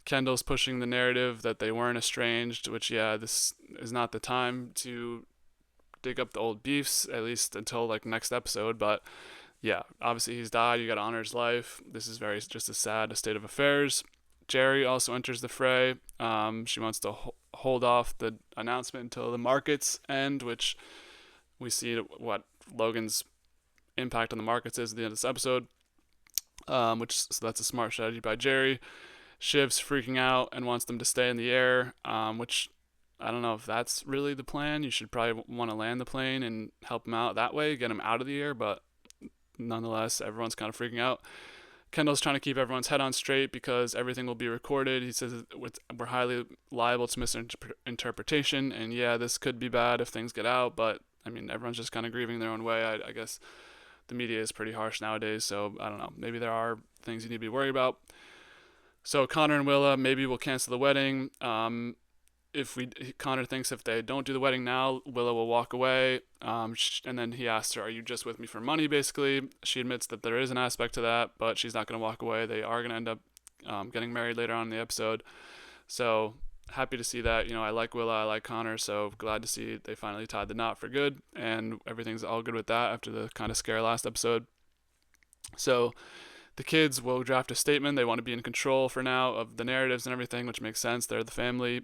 Kendall's pushing the narrative that they weren't estranged, which, yeah, this is not the time to dig up the old beefs, at least until like next episode. But yeah, obviously he's died. You got to honor his life. This is very just a sad state of affairs. Jerry also enters the fray. She wants to hold off the announcement until the markets end, which we see what Logan's impact on the markets is at the end of this episode. So that's a smart strategy by Jerry. Shiv's freaking out and wants them to stay in the air, which I don't know if that's really the plan. You should probably want to land the plane and help him out that way, get him out of the air, but nonetheless, everyone's kind of freaking out. Kendall's trying to keep everyone's head on straight because everything will be recorded. He says we're highly liable to misinterpretation, and yeah, this could be bad if things get out, but I mean, everyone's just kind of grieving their own way. I guess the media is pretty harsh nowadays, so I don't know. Maybe there are things you need to be worried about. So Connor and Willa maybe will cancel the wedding. Connor thinks if they don't do the wedding now, Willa will walk away. And then he asks her, "Are you just with me for money?" Basically, she admits that there is an aspect to that, but she's not going to walk away. They are going to end up getting married later on in the episode. So happy to see that. I like Willa, I like Connor, so glad to see they finally tied the knot for good, and everything's all good with that after the kind of scare last episode. So the kids will draft a statement. They want to be in control for now of the narratives and everything, which makes sense. They're the family.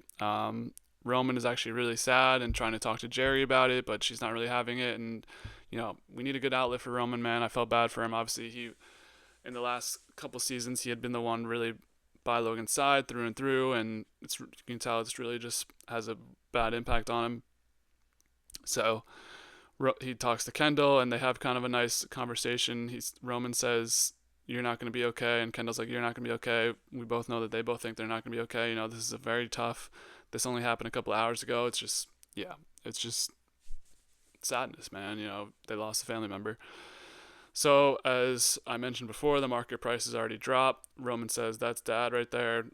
Roman is actually really sad and trying to talk to Jerry about it, but she's not really having it. And, we need a good outlet for Roman, man. I felt bad for him. Obviously, in the last couple seasons, he had been the one really by Logan's side through and through, and you can tell it's really just has a bad impact on him. So he talks to Kendall, and they have kind of a nice conversation. Roman says, "You're not going to be okay," and Kendall's like, "You're not going to be okay." We both know that they both think they're not going to be okay. This is a very tough. This only happened a couple hours ago. It's just sadness, man. They lost a family member. So as I mentioned before, the market price has already dropped. Roman says that's dad right there,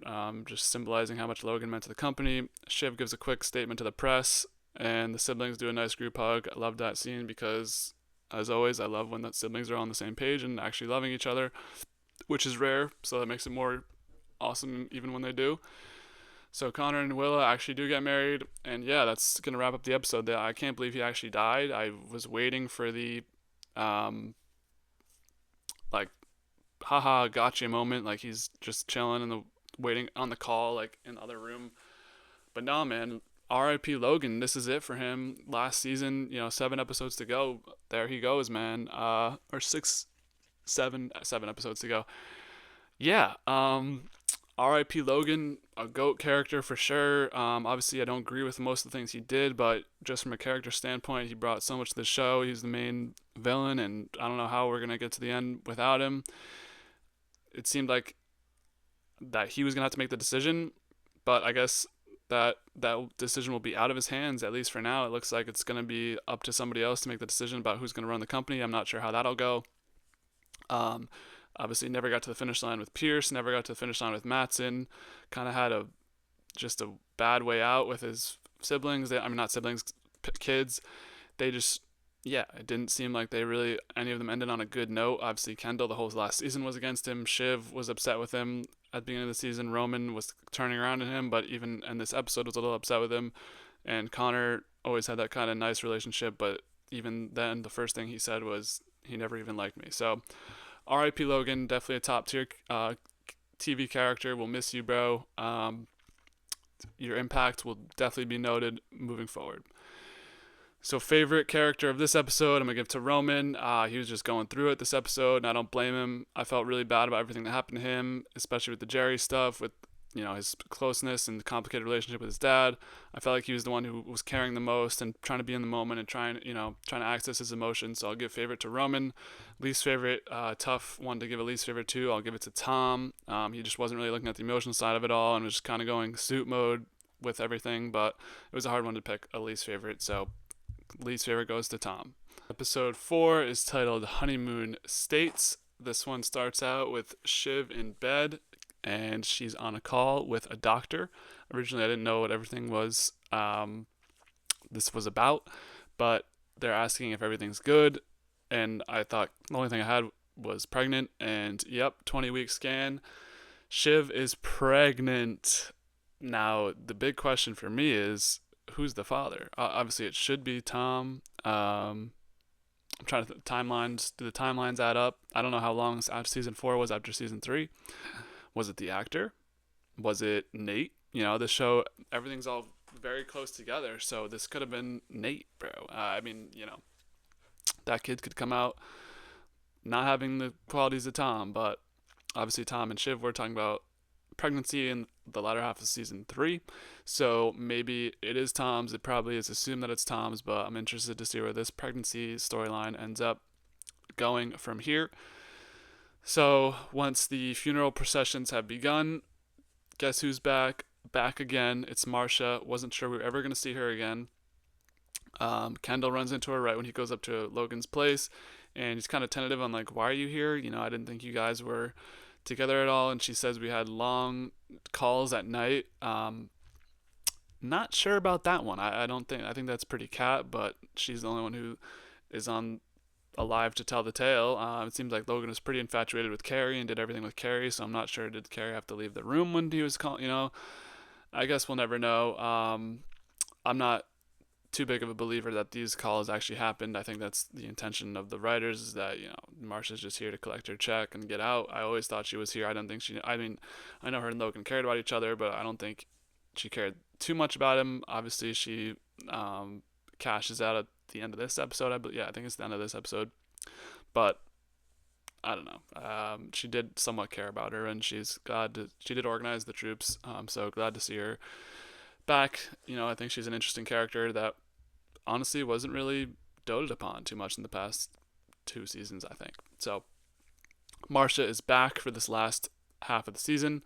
just symbolizing how much Logan meant to the company. Shiv gives a quick statement to the press, and the siblings do a nice group hug. I love that scene because, as always, I love when the siblings are on the same page and actually loving each other, which is rare, so that makes it more awesome even when they do. So Connor and Willa actually do get married, and yeah, that's going to wrap up the episode. I can't believe he actually died. I was waiting for the, haha, gotcha moment, like he's just chilling and waiting on the call, like in the other room. But no, man, R.I.P. Logan. This is it for him. Last season, 7 episodes to go. There he goes, man. Or 7 episodes to go. Yeah. R.I.P. Logan, a GOAT character for sure. Obviously, I don't agree with most of the things he did, but just from a character standpoint, he brought so much to the show. He's the main villain, and I don't know how we're gonna get to the end without him. It seemed like that he was gonna have to make the decision, but I guess that decision will be out of his hands, at least for now. It looks like it's going to be up to somebody else to make the decision about who's going to run the company. I'm not sure how that'll go. Um, Obviously, never got to the finish line with Pierce, never got to the finish line with Matson. Kind of had just a bad way out with his siblings. I mean, not siblings, kids. They just, yeah, it didn't seem like any of them ended on a good note. Obviously, Kendall, the whole last season was against him. Shiv was upset with him at the beginning of the season. Roman was turning around on him, but even in this episode was a little upset with him. And Connor always had that kind of nice relationship, but even then, the first thing he said was he never even liked me. So, R.I.P. Logan, definitely a top tier TV character. We'll miss you, bro. Your impact will definitely be noted moving forward. So, favorite character of this episode, I'm going to give to Roman. He was just going through it this episode, and I don't blame him. I felt really bad about everything that happened to him, especially with the Jerry stuff, with his closeness and the complicated relationship with his dad. I felt like he was the one who was caring the most and trying to be in the moment and trying to access his emotions. So I'll give favorite to Roman. Least favorite, tough one to give a least favorite to. I'll give it to Tom. He just wasn't really looking at the emotional side of it all and was just kind of going suit mode with everything. But it was a hard one to pick a least favorite. So least favorite goes to Tom. Episode 4 is titled Honeymoon States. This one starts out with Shiv in bed, and she's on a call with a doctor. Originally, I didn't know what everything was this was about, but they're asking if everything's good, and I thought the only thing I had was pregnant, and yep, 20-week scan. Shiv is pregnant. Now, the big question for me is, who's the father? Obviously, it should be Tom. I'm trying to timelines. Do the timelines add up? I don't know how long season 4 was after season 3. Was it the actor? Was it Nate? This show, everything's all very close together, so this could have been Nate, bro. I mean, that kid could come out not having the qualities of Tom, but obviously Tom and Shiv were talking about pregnancy in the latter half of season 3, so maybe it is Tom's. It probably is assumed that it's Tom's, but I'm interested to see where this pregnancy storyline ends up going from here. So once the funeral processions have begun, guess who's back? Back again. It's Marcia. Wasn't sure we were ever going to see her again. Kendall runs into her right when he goes up to Logan's place, and he's kind of tentative on like, why are you here? I didn't think you guys were together at all. And she says we had long calls at night. Not sure about that one. I think that's pretty cat, but she's the only one who is alive to tell the tale. It seems like Logan was pretty infatuated with Carrie and did everything with Carrie, so I'm not sure, did Carrie have to leave the room when he was calling? I guess we'll never know. I'm not too big of a believer that these calls actually happened. I think that's the intention of the writers, is that Marcia's just here to collect her check and get out. I always thought she was here. I don't think I know her and Logan cared about each other, but I don't think she cared too much about him. Obviously she cashes out at the end of this episode. I think it's the end of this episode, but I don't know. She did somewhat care about her, and she did organize the troops. So glad to see her back. I think she's an interesting character that honestly wasn't really doted upon too much in the past 2 seasons, I think. So Marcia is back for this last half of the season.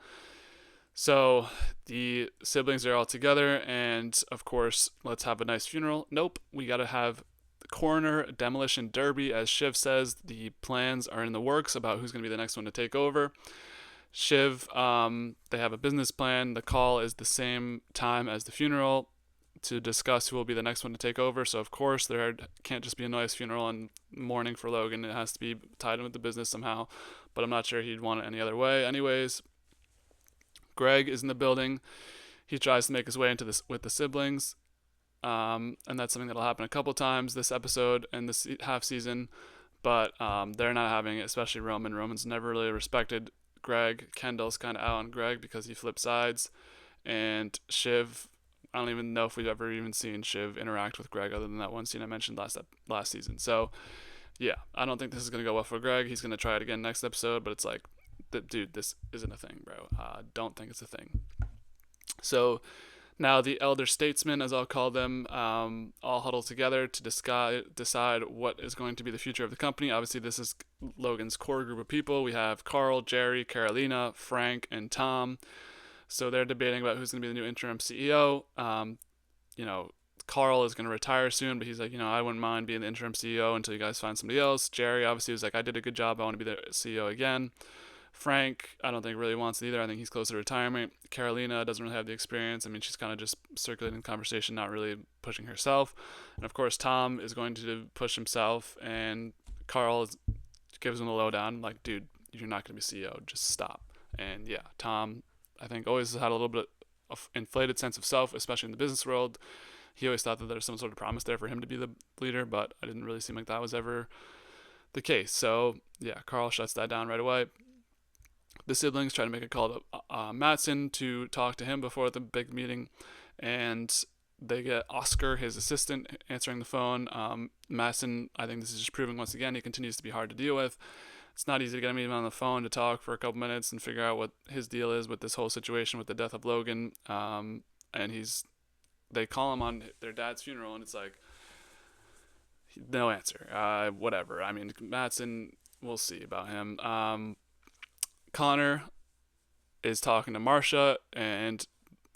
So the siblings are all together, and of course, let's have a nice funeral. Nope, we gotta have the coroner demolition derby. As Shiv says, the plans are in the works about who's gonna be the next one to take over. Shiv, they have a business plan. The call is the same time as the funeral to discuss who will be the next one to take over. So of course there can't just be a nice funeral and mourning for Logan. It has to be tied in with the business somehow, but I'm not sure he'd want it any other way. Anyways, Greg is in the building. He tries to make his way into this with the siblings, and that's something that'll happen a couple times this episode and this half season, but they're not having it, especially Roman. Roman's never really respected Greg. Kendall's kind of out on Greg because he flipped sides, and Shiv, I don't even know if we've ever even seen Shiv interact with Greg other than that one scene I mentioned last season. So yeah, I don't think this is going to go well for Greg. He's going to try it again next episode, but it's like, dude, this isn't a thing, bro. Don't think it's a thing. So now the elder statesmen, as I'll call them, all huddle together to decide what is going to be the future of the company. Obviously, this is Logan's core group of people. We have Carl, Jerry, Carolina, Frank, and Tom. So they're debating about who's going to be the new interim CEO. You know, Carl is going to retire soon, but he's like, I wouldn't mind being the interim CEO until you guys find somebody else. Jerry obviously was like, I did a good job. I want to be the CEO again. Frank, I don't think really wants it either. I think he's close to retirement. Carolina doesn't really have the experience. I mean, she's kind of just circulating the conversation, not really pushing herself. And of course, Tom is going to push himself, and Carl gives him the lowdown, like, dude, you're not going to be CEO. Just stop. And yeah, Tom, I think, always had a little bit of inflated sense of self, especially in the business world. He always thought that there was some sort of promise there for him to be the leader, but it didn't really seem like that was ever the case. So yeah, Carl shuts that down right away. The siblings try to make a call to Mattson to talk to him before the big meeting, and they get Oscar, his assistant, answering the phone. Mattson, I think this is just proving once again he continues to be hard to deal with. It's not easy to get him on the phone to talk for a couple minutes and figure out what his deal is with this whole situation with the death of Logan. And they call him on their dad's funeral, and it's like, no answer. Whatever. I mean, Mattson, we'll see about him. Connor is talking to Marcia, and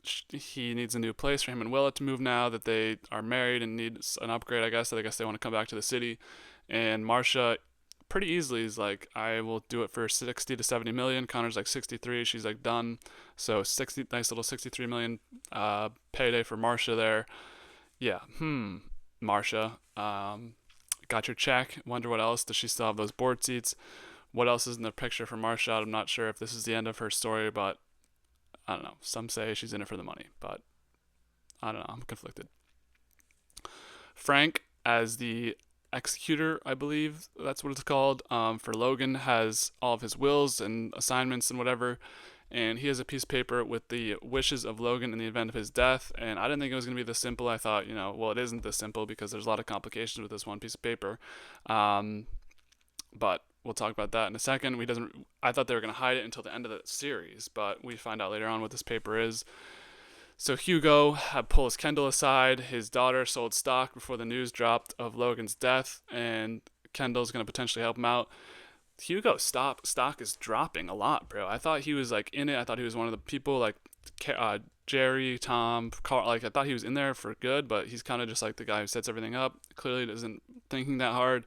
he needs a new place for him and Willa to move now that they are married and need an upgrade, I guess. I guess they want to come back to the city. And Marcia pretty easily is like, I will do it for 60 to 70 million. Connor's like 63. She's like, done. So 60, nice little 63 million payday for Marcia there. Yeah. Marcia, got your check. Wonder what else. Does she still have those board seats? What else is in the picture for Marcia? I'm not sure if this is the end of her story, but I don't know. Some say she's in it for the money, but I don't know. I'm conflicted. Frank, as the executor, I believe that's what it's called, for Logan, has all of his wills and assignments and whatever, and he has a piece of paper with the wishes of Logan in the event of his death. And I didn't think it was going to be this simple. I thought, well, it isn't this simple because there's a lot of complications with this one piece of paper. But we'll talk about that in a second. I thought they were going to hide it until the end of the series, but we find out later on what this paper is. So Hugo pulls Kendall aside. His daughter sold stock before the news dropped of Logan's death, and Kendall's going to potentially help him out. Hugo's stock is dropping a lot, bro. I thought he was like in it. I thought he was one of the people like Jerry, Tom, Carl. Like I thought he was in there for good, but he's kind of just like the guy who sets everything up. Clearly isn't thinking that hard.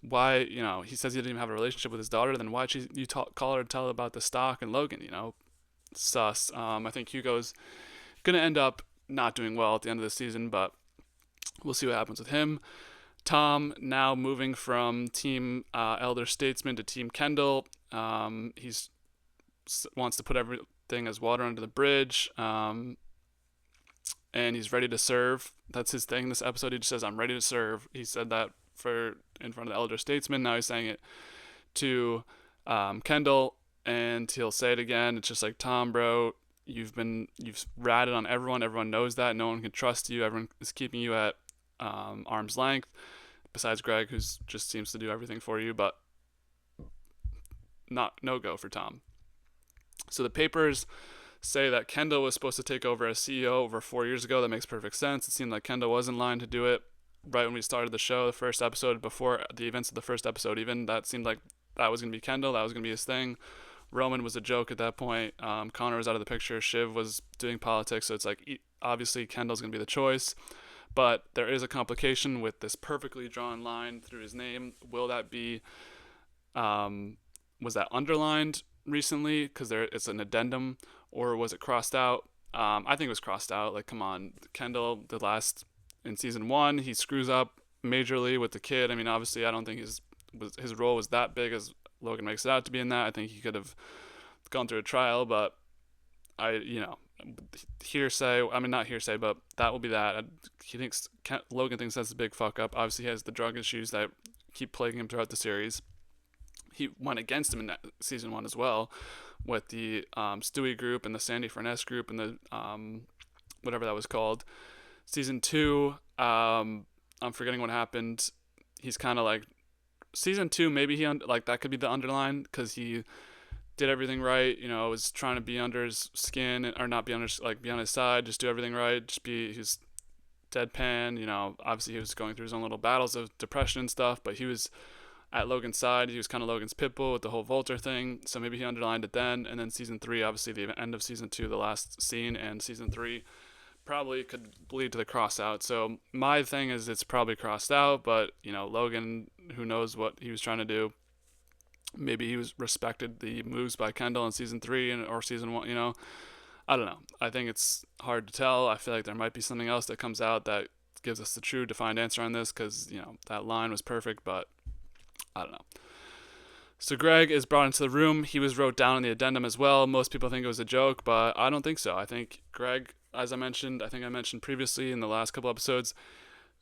Why, he says he didn't even have a relationship with his daughter, then why'd you call her to tell about the stock and Logan, sus. I think Hugo's going to end up not doing well at the end of the season, but we'll see what happens with him. Tom now moving from Team Elder Statesman to Team Kendall. He's wants to put everything as water under the bridge, and he's ready to serve. That's his thing this episode. He just says, I'm ready to serve. He said that in front of the Elder Statesman. Now he's saying it to Kendall, and he'll say it again. It's just like, Tom, bro, you've ratted on everyone. Everyone knows that. No one can trust you. Everyone is keeping you at arm's length, besides Greg, who just seems to do everything for you, but no go for Tom. So the papers say that Kendall was supposed to take over as CEO over 4 years ago. That makes perfect sense. It seemed like Kendall was in line to do it right when we started the show, the first episode, before the events of the first episode even. That seemed like that was going to be Kendall. That was going to be his thing. Roman was a joke at that point. Connor was out of the picture. Shiv was doing politics. So it's like, obviously Kendall's going to be the choice. But there is a complication with this perfectly drawn line through his name. Will that be, was that underlined recently? Because it's an addendum, or was it crossed out? I think it was crossed out. Like, come on, Kendall, in season 1, he screws up majorly with the kid. I mean, obviously, I don't think his role was that big as Logan makes it out to be in that. I think he could have gone through a trial, but hearsay. I mean, not hearsay, but that will be that. Logan thinks that's a big fuck up. Obviously, he has the drug issues that keep plaguing him throughout the series. He went against him in that season 1 as well, with the Stewie group and the Sandy Furness group and the whatever that was called. Season 2, I'm forgetting what happened. He's kind of like, season 2, maybe that could be the underline, because he did everything right, was trying to be under his skin, or not be under, like, be on his side, just do everything right, he's deadpan, obviously he was going through his own little battles of depression and stuff, but he was at Logan's side. He was kind of Logan's pit bull with the whole Volter thing. So maybe he underlined it then. And then season 3, obviously the end of season 2, the last scene, and season 3 probably could lead to the cross out. So my thing is it's probably crossed out, but Logan, who knows what he was trying to do. Maybe he was respected the moves by Kendall in season 3 or season 1. I don't know. I think it's hard to tell. I feel like there might be something else that comes out that gives us the true defined answer on this, because that line was perfect, but I don't know. So Greg is brought into the room. He was wrote down in the addendum as well. Most people think it was a joke, but I don't think so. I think Greg, as I mentioned, previously in the last couple episodes,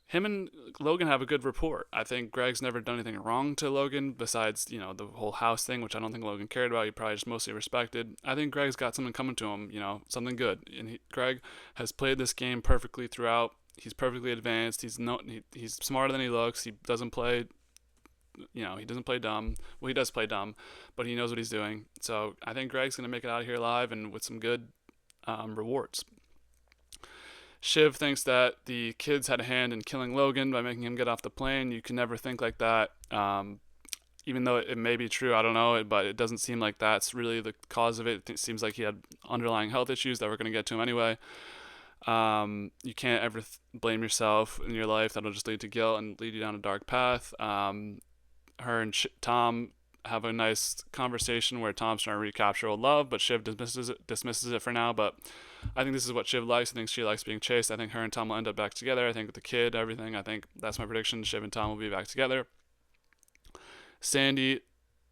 him and Logan have a good rapport. I think Greg's never done anything wrong to Logan besides, the whole house thing, which I don't think Logan cared about. He probably just mostly respected. I think Greg's got something coming to him, something good. And Greg has played this game perfectly throughout. He's perfectly advanced. He's smarter than he looks. He doesn't play dumb. Well, he does play dumb, but he knows what he's doing. So I think Greg's going to make it out of here alive and with some good rewards. Shiv thinks that the kids had a hand in killing Logan by making him get off the plane. You can never think like that. Even though it may be true, I don't know, but it doesn't seem like that's really the cause of it. It seems like he had underlying health issues that we're going to get to him anyway. You can't ever blame yourself in your life. That'll just lead to guilt and lead you down a dark path. Her and Tom have a nice conversation where Tom's trying to recapture old love, but Shiv dismisses it for now. But I think this is what Shiv likes. I think she likes being chased. I think her and Tom will end up back together. I think with the kid, everything, I think that's my prediction. Shiv and Tom will be back together. Sandy,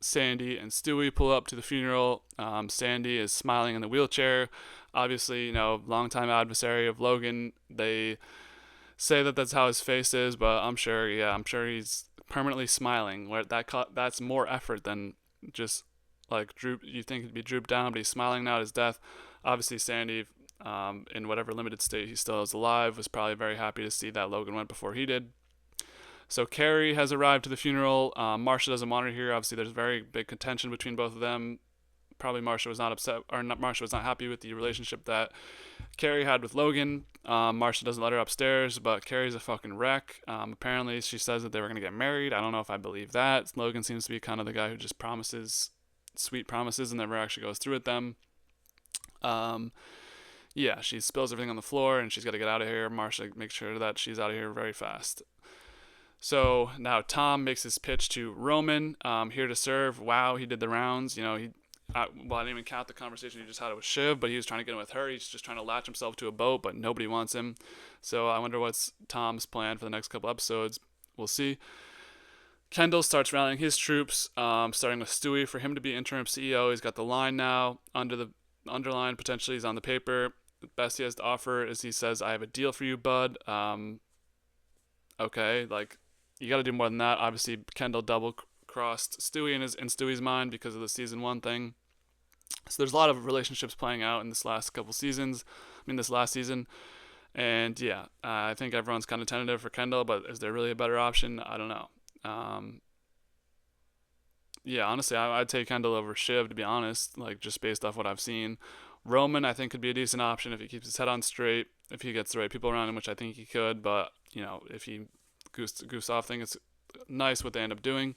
and Stewie pull up to the funeral. Sandy is smiling in the wheelchair. Obviously, longtime adversary of Logan. They say that that's how his face is, but I'm sure he's permanently smiling. Where that's more effort than just like droop. You think he'd be drooped down, but he's smiling now at his death. Obviously, Sandy, in whatever limited state he still is alive, was probably very happy to see that Logan went before he did. So Carrie has arrived to the funeral. Marcia doesn't want her here. Obviously, there's very big contention between both of them. Probably Marcia was not happy with the relationship that Carrie had with Logan. Marcia doesn't let her upstairs, but Carrie's a fucking wreck. Apparently, she says that they were going to get married. I don't know if I believe that. Logan seems to be kind of the guy who just promises sweet promises and never actually goes through with them. Yeah, she spills everything on the floor and she's got to get out of here. Marcia makes sure that she's out of here very fast. So now Tom makes his pitch to Roman, here to serve. Wow, he did the rounds. I didn't even count the conversation he just had with Shiv, but he was trying to get in with her. He's just trying to latch himself to a boat, but nobody wants him. So I wonder what's Tom's plan for the next couple episodes. We'll see. Kendall starts rallying his troops, starting with Stewie for him to be interim CEO. He's got the line now. Underline potentially is on the paper. The best he has to offer is he says, "I have a deal for you, bud." Okay, you got to do more than that. Obviously, Kendall double-crossed Stewie in Stewie's mind because of the season 1 thing. So there's a lot of relationships playing out in this last season. And yeah, I think everyone's kind of tentative for Kendall, but is there really a better option? I don't know. Yeah, honestly, I'd take Kendall over Shiv, to be honest, just based off what I've seen. Roman, I think, could be a decent option if he keeps his head on straight, if he gets the right people around him, which I think he could. But, if he goose off thing, it's nice what they end up doing.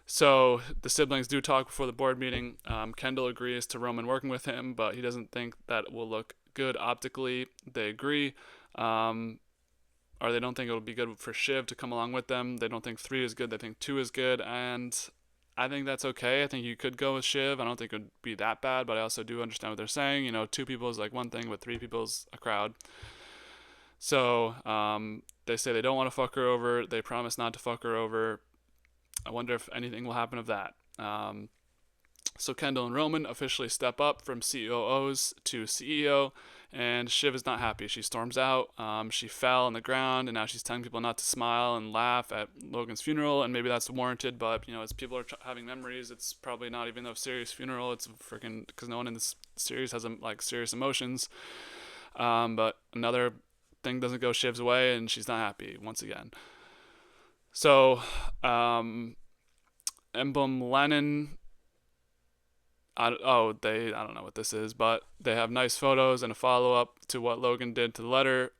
So the siblings do talk before the board meeting. Kendall agrees to Roman working with him, but he doesn't think that will look good optically. They agree. Or they don't think it'll be good for Shiv to come along with them. They don't think 3 is good. They think 2 is good. And I think that's okay. I think you could go with Shiv. I don't think it would be that bad, but I also do understand what they're saying. 2 people is one thing, but 3 people is a crowd. So they say they don't want to fuck her over. They promise not to fuck her over. I wonder if anything will happen of that. So Kendall and Roman officially step up from COOs to CEO, and Shiv is not happy. She storms out. She fell on the ground, and now she's telling people not to smile and laugh at Logan's funeral, and maybe that's warranted, but, as people are having memories, it's probably not even a serious funeral. It's freaking, because no one in this series has, serious emotions. But another thing doesn't go Shiv's way, and she's not happy once again. So, Emblem Lennon, I don't know what this is, but they have nice photos and a follow-up to what Logan did to the letter.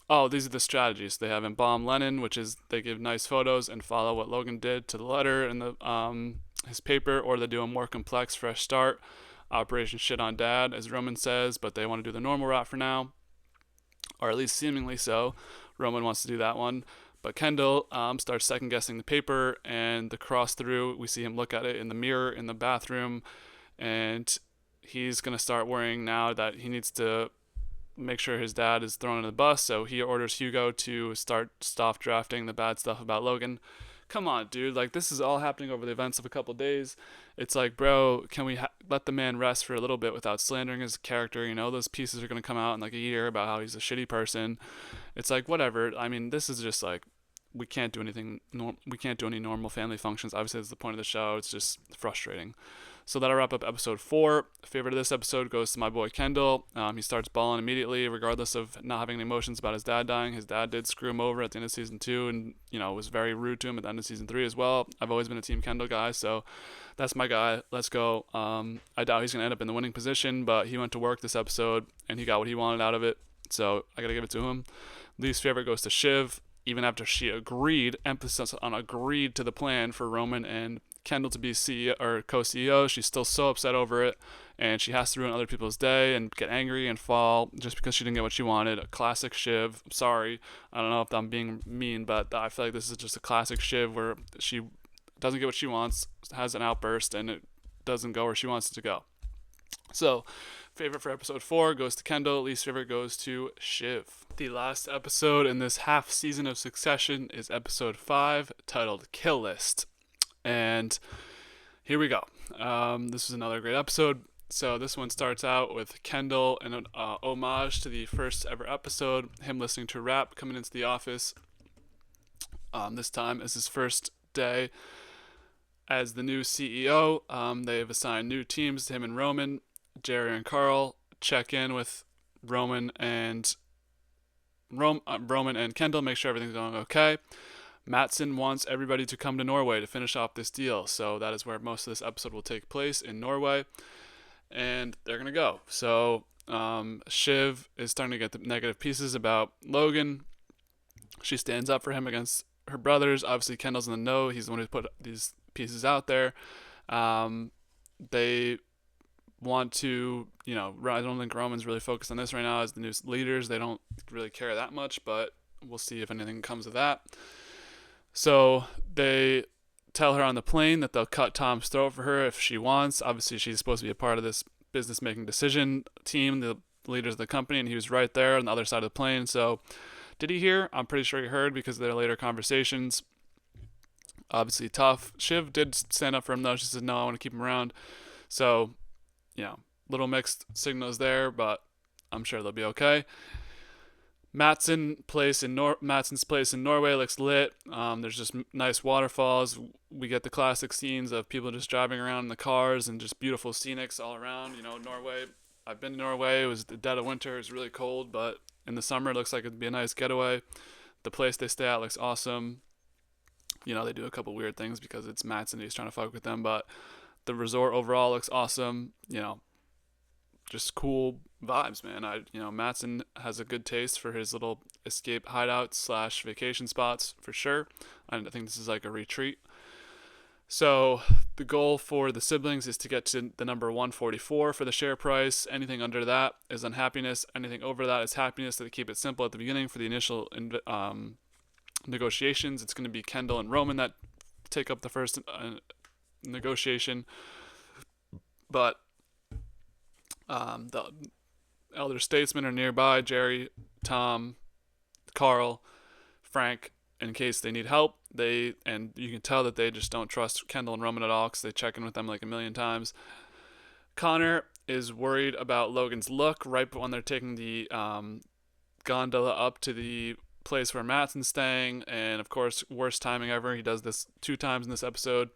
Oh, these are the strategies. They have embalm Lennon, which is they give nice photos and follow what Logan did to the letter in the his paper, or they do a more complex fresh start. Operation Shit on Dad, as Roman says, but they want to do the normal route for now, or at least seemingly so. Roman wants to do that one. But Kendall starts second guessing the paper and the cross through. We see him look at it in the mirror in the bathroom, and he's going to start worrying now that he needs to make sure his dad is thrown in the bus. So he orders Hugo to stop drafting the bad stuff about Logan. Come on, dude. Like, this is all happening over the events of a couple days. It's like, bro, can we let the man rest for a little bit without slandering his character? You know, those pieces are going to come out in like a year about how he's a shitty person. It's like, whatever. I mean, this is just like, we can't do anything. We can't do any normal family functions. Obviously, that's the point of the show. It's just frustrating. So that'll wrap up episode 4. Favorite of this episode goes to my boy Kendall. He starts balling immediately, regardless of not having any emotions about his dad dying. His dad did screw him over at the end of season 2, and was very rude to him at the end of season 3 as well. I've always been a Team Kendall guy, so that's my guy. Let's go. I doubt he's gonna end up in the winning position, but he went to work this episode and he got what he wanted out of it. So I gotta give it to him. Least favorite goes to Shiv. Even after she agreed, emphasis on agreed to the plan for Roman and Kendall to be CEO or co-CEO, she's still so upset over it, and she has to ruin other people's day and get angry and fall just because she didn't get what she wanted. A classic Shiv. I'm sorry, I don't know if I'm being mean, but I feel like this is just a classic Shiv where she doesn't get what she wants, has an outburst, and it doesn't go where she wants it to go. So, favorite for episode 4 goes to Kendall. Least favorite goes to Shiv. The last episode in this half season of Succession is episode 5, titled Kill List. And here we go. This is another great episode. So this one starts out with Kendall and an homage to the first ever episode, him listening to rap, coming into the office. This time is his first day as the new CEO. They've assigned new teams to him and Roman. Jerry and Carl check in with Roman and Kendall, make sure everything's going okay. Matsson wants everybody to come to Norway to finish off this deal, so that is where most of this episode will take place, in Norway, and they're gonna go. So Shiv is starting to get the negative pieces about Logan. She stands up for him against her brothers. Obviously, Kendall's in the know. He's the one who put these pieces out there. They want to, I don't think Roman's really focused on this right now as the new leaders. They don't really care that much, but we'll see if anything comes of that. So they tell her on the plane that they'll cut Tom's throat for her if she wants. Obviously, she's supposed to be a part of this business-making decision team, the leaders of the company, and he was right there on the other side of the plane. So did he hear? I'm pretty sure he heard because of their later conversations. Obviously tough. Shiv did stand up for him, though. She said, no, I want to keep him around. So, little mixed signals there, but I'm sure they'll be okay. Matsson's place in Norway looks lit. There's just nice waterfalls. We get the classic scenes of people just driving around in the cars and just beautiful scenics all around. Norway. I've been to Norway. It was the dead of winter. It was really cold, but in the summer it looks like it'd be a nice getaway. The place they stay at looks awesome. They do a couple weird things because it's Matsson and he's trying to fuck with them, but the resort overall looks awesome. Just cool vibes, man. Matsson has a good taste for his little escape hideouts / vacation spots for sure. I think this is like a retreat. So the goal for the siblings is to get to the number 144 for the share price. Anything under that is unhappiness. Anything over that is happiness. To keep it simple at the beginning for the initial negotiations, it's going to be Kendall and Roman that take up the first negotiation. But the elder statesmen are nearby: Jerry, Tom, Carl, Frank, in case they need help. And you can tell that they just don't trust Kendall and Roman at all because they check in with them like a million times. Connor is worried about Logan's look right when they're taking the gondola up to the place where Matsson's staying, and of course, worst timing ever. He does this 2 times in this episode.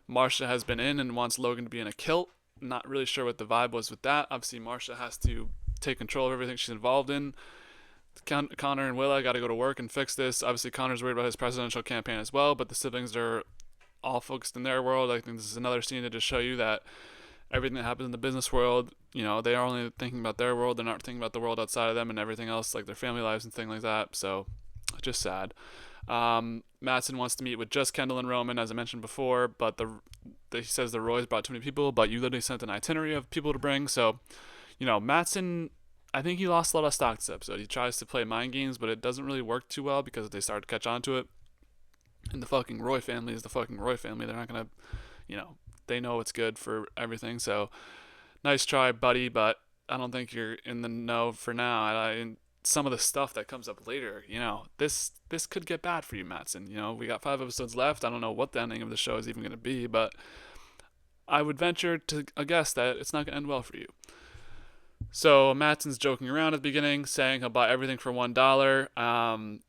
Marcia has been in and wants Logan to be in a kilt. Not really sure what the vibe was with that. Obviously, Marcia has to take control of everything she's involved in. Connor and Willa got to go to work and fix this. Obviously, Connor's worried about his presidential campaign as well, but the siblings are all focused in their world. I think this is another scene to just show you that everything that happens in the business world, they are only thinking about their world. They're not thinking about the world outside of them and everything else, like their family lives and things like that. So, just sad. Mattson wants to meet with just Kendall and Roman, as I mentioned before, but he says the Roy's brought too many people, but you literally sent an itinerary of people to bring. So, Mattson, I think he lost a lot of stock this episode. He tries to play mind games, but it doesn't really work too well because they start to catch on to it. And the fucking Roy family is the fucking Roy family. They're not going to, they know what's good for everything. So, nice try, buddy, but I don't think you're in the know for now. And some of the stuff that comes up later, this could get bad for you, Mattson. We got 5 episodes left. I don't know what the ending of the show is even going to be, but I would venture to guess that it's not going to end well for you. So Mattson's joking around at the beginning, saying he'll buy everything for $1.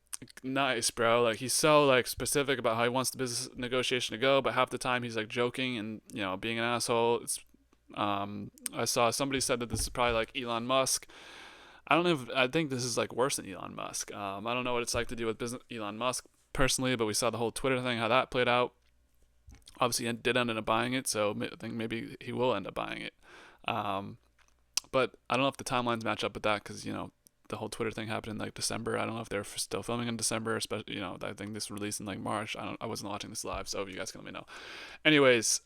Nice, bro. Like, he's so like specific about how he wants the business negotiation to go, but half the time he's like joking and being an asshole. It's I saw somebody said that this is probably like Elon Musk. I don't know if I think this is like worse than Elon Musk. I don't know what it's like to deal with business Elon Musk personally, but we saw the whole Twitter thing, how that played out. Obviously, he did end up buying it, so I think maybe he will end up buying it. But I don't know if the timelines match up with that because the whole Twitter thing happened in like December. I don't know if they're still filming in December, especially I think this released in like March. I wasn't watching this live, so you guys can let me know. Anyways,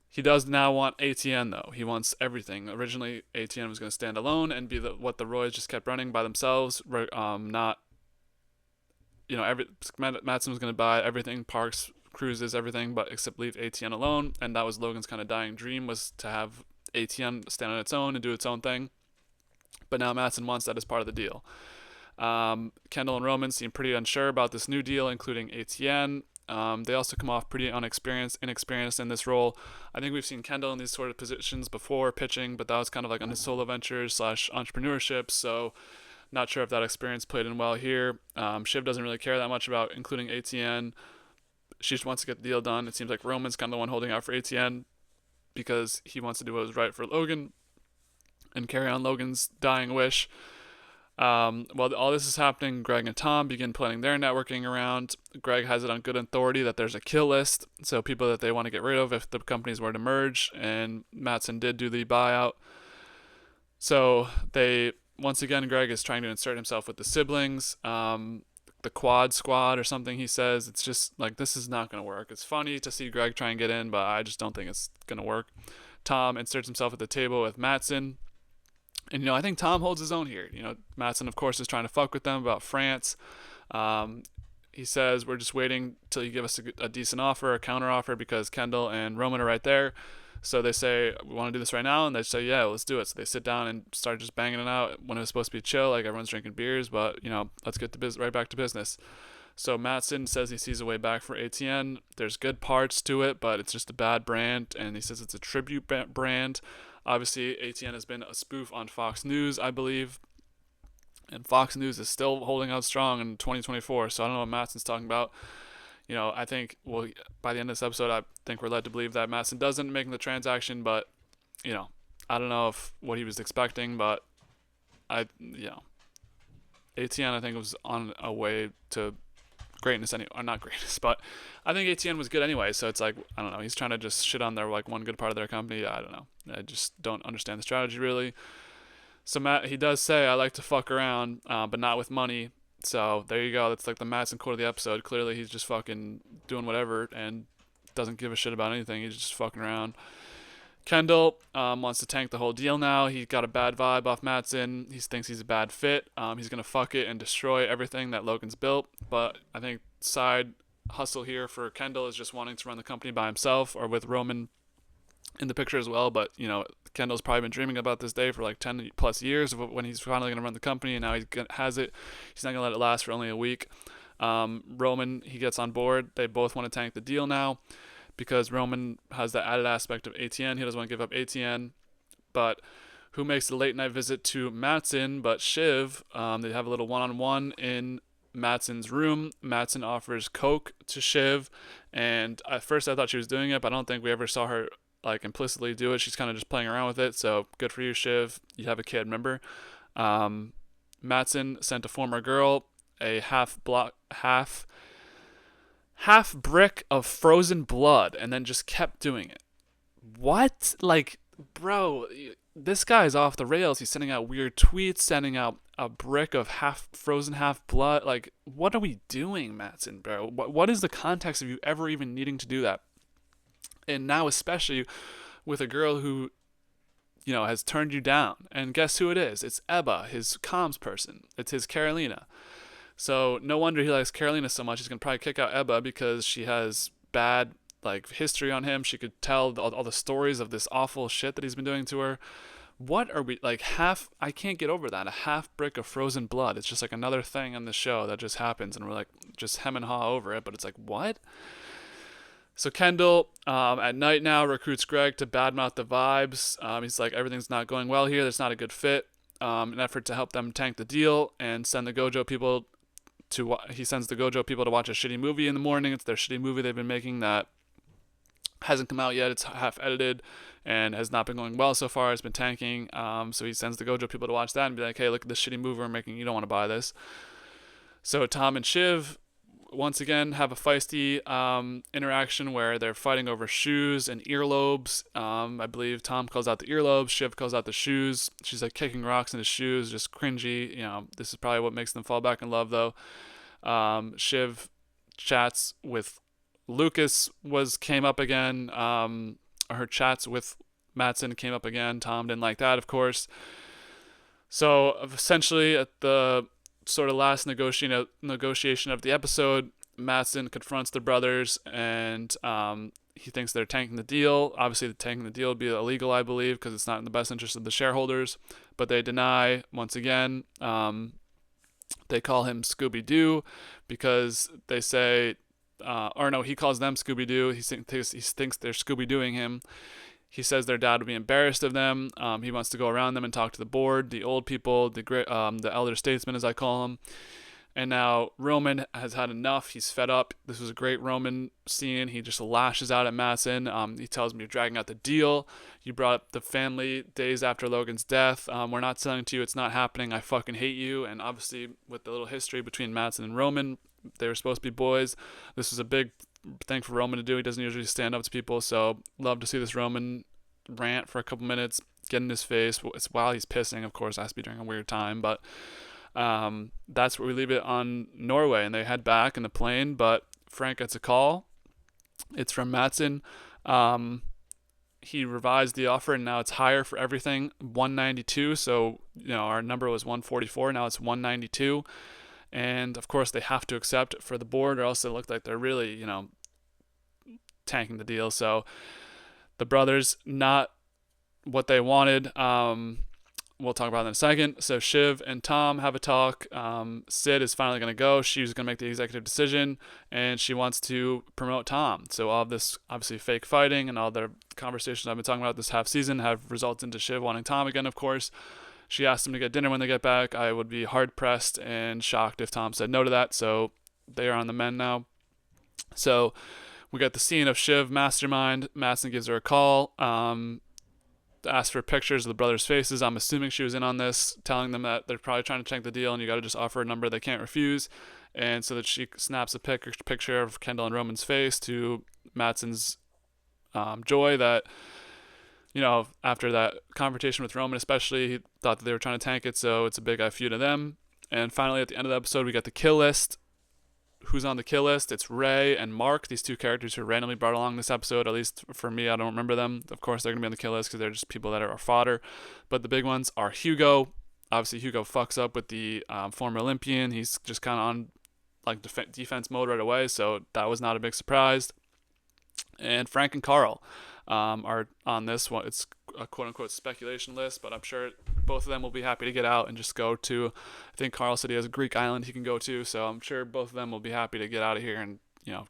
he does now want ATN though. He wants everything. Originally, ATN was going to stand alone and be what the Roys just kept running by themselves. Not Mattson was going to buy everything, parks, cruises, everything, but except leave ATN alone. And that was Logan's kind of dying dream, was to have ATN stand on its own and do its own thing. But now Mattson wants that as part of the deal. Kendall and Roman seem pretty unsure about this new deal, including ATN. They also come off pretty inexperienced in this role. I think we've seen Kendall in these sort of positions before pitching, but that was kind of like on his solo ventures / entrepreneurship. So not sure if that experience played in well here. Shiv doesn't really care that much about including ATN. She just wants to get the deal done. It seems like Roman's kind of the one holding out for ATN because he wants to do what was right for Logan and carry on Logan's dying wish. While all this is happening, Greg and Tom begin planning their networking around. Greg has it on good authority that there's a kill list, so people that they want to get rid of if the companies were to merge, and Mattson did do the buyout. So once again, Greg is trying to insert himself with the siblings, the quad squad or something he says. It's just like, this is not going to work. It's funny to see Greg try and get in, but I just don't think it's going to work. Tom inserts himself at the table with Mattson. And, I think Tom holds his own here. Mattson, of course, is trying to fuck with them about France. He says, we're just waiting till you give us a decent offer, a counter offer, because Kendall and Roman are right there. So they say, we want to do this right now. And they say, yeah, let's do it. So they sit down and start just banging it out when it was supposed to be chill, like everyone's drinking beers. But, let's get right back to business. So Mattson says he sees a way back for ATN. There's good parts to it, but it's just a bad brand. And he says it's a tribute brand. Obviously, ATN has been a spoof on Fox News, I believe. And Fox News is still holding out strong in 2024. So I don't know what Mattson's talking about. I think, by the end of this episode, I think we're led to believe that Mattson doesn't make the transaction. But, I don't know if what he was expecting. But, ATN, I think, was on a way to greatness or not greatness, but I think ATN was good anyway. So it's like, I don't know, he's trying to just shit on their like one good part of their company. I don't know, I just don't understand the strategy really. So he does say, I like to fuck around, but not with money. So there you go. That's like the Mattson quote of the episode. Clearly he's just fucking doing whatever and doesn't give a shit about anything. He's just fucking around. Kendall wants to tank the whole deal now. He got a bad vibe off Mattson. He thinks he's a bad fit. He's going to fuck it and destroy everything that Logan's built. But I think side hustle here for Kendall is just wanting to run the company by himself or with Roman in the picture as well. But, Kendall's probably been dreaming about this day for like 10 plus years of when he's finally going to run the company. And now he has it. He's not going to let it last for only a week. Roman, he gets on board. They both want to tank the deal now, because Roman has that added aspect of ATN. He doesn't want to give up ATN. But who makes the late night visit to Mattson but Shiv? They have a little one-on-one in Mattson's room. Mattson offers Coke to Shiv. And at first I thought she was doing it, but I don't think we ever saw her like implicitly do it. She's kind of just playing around with it. So good for you, Shiv. You have a kid, remember? Mattson sent a former girl a half brick of frozen blood and then just kept doing it. What? Like, bro, this guy's off the rails. He's sending out weird tweets, sending out a brick of half frozen, half blood. Like, what are we doing, Matson, bro? What is the context of you ever even needing to do that? And now, especially with a girl who, has turned you down. And guess who it is? It's Ebba, his comms person. It's his Carolina. So no wonder he likes Carolina so much. He's gonna probably kick out Ebba because she has bad like history on him. She could tell all the stories of this awful shit that he's been doing to her. What are we like half? I can't get over that. A half brick of frozen blood. It's just like another thing on the show that just happens, and we're like just hem and haw over it. But it's like what? So Kendall, at night now, recruits Greg to badmouth the vibes. He's like, everything's not going well here. There's not a good fit. An effort to help them tank the deal and send the Gojo people he sends the Gojo people to watch a shitty movie in the morning. It's their shitty movie they've been making that hasn't come out yet. It's half edited and has not been going well so far. It's been tanking. So he sends the Gojo people to watch that and be like, hey, look at this shitty movie we're making. You don't want to buy this. So Tom and Shiv once again have a feisty interaction where they're fighting over shoes and earlobes. I believe Tom calls out the earlobes, Shiv calls out the shoes. She's like kicking rocks in his shoes, just cringy. This is probably what makes them fall back in love though. Shiv chats with Lucas came up again. Her chats with Matson came up again. Tom didn't like that, of course. So essentially, at the sort of last negotiation of the episode, Matson confronts the brothers, and he thinks they're tanking the deal. Obviously, the tanking the deal would be illegal, I believe, because it's not in the best interest of the shareholders. But they deny once again. They call him Scooby-Doo because they say, or no, he calls them Scooby-Doo. He thinks they're Scooby-Dooing him. He says their dad would be embarrassed of them. He wants to go around them and talk to the board, the old people, the elder statesmen, as I call them. And now Roman has had enough. He's fed up. This was a great Roman scene. He just lashes out at Matson. He tells him, you're dragging out the deal. You brought up the family days after Logan's death. We're not selling to you. It's not happening. I fucking hate you. And obviously, with the little history between Matson and Roman, they were supposed to be boys. This was a big thing for Roman to do. He doesn't usually stand up to people. So love to see this Roman rant for a couple minutes, get in his face. It's while he's pissing, of course. It has to be during a weird time, but that's where we leave it on Norway, and they head back in the plane. But Frank gets a call. It's from Matson. He revised the offer, and now it's higher for everything, 192. So our number was 144. Now it's 192, and of course they have to accept for the board, or else it looked like they're really tanking the deal. So the brothers, not what they wanted. We'll talk about that in a second. So Shiv and Tom have a talk. Sid is finally going to go. She's going to make the executive decision, and she wants to promote Tom. So all of this, obviously, fake fighting and all the conversations I've been talking about this half season have resulted into Shiv wanting Tom again, of course. She asked him to get dinner when they get back. I would be hard-pressed and shocked if Tom said no to that. So they are on the mend now. So we got the scene of Shiv mastermind. Matson gives her a call. Asked for pictures of the brothers' faces. I'm assuming she was in on this, telling them that they're probably trying to tank the deal and you got to just offer a number they can't refuse. And so that she snaps a picture of Kendall and Roman's face to Matson's joy that, after that confrontation with Roman especially, he thought that they were trying to tank it, so it's a big I feud to them. And finally, at the end of the episode, we got the kill list. Who's on the kill list? It's Ray and Mark, these two characters who are randomly brought along this episode. At least for me, I don't remember them. Of course, they're going to be on the kill list because they're just people that are fodder. But the big ones are Hugo. Obviously, Hugo fucks up with the former Olympian. He's just kind of on defense mode right away, so that was not a big surprise. And Frank and Carl are on this one. It's a quote-unquote speculation list, but I'm sure both of them will be happy to get out and just go to, I think Carl said he has a Greek island he can go to, so I'm sure both of them will be happy to get out of here and,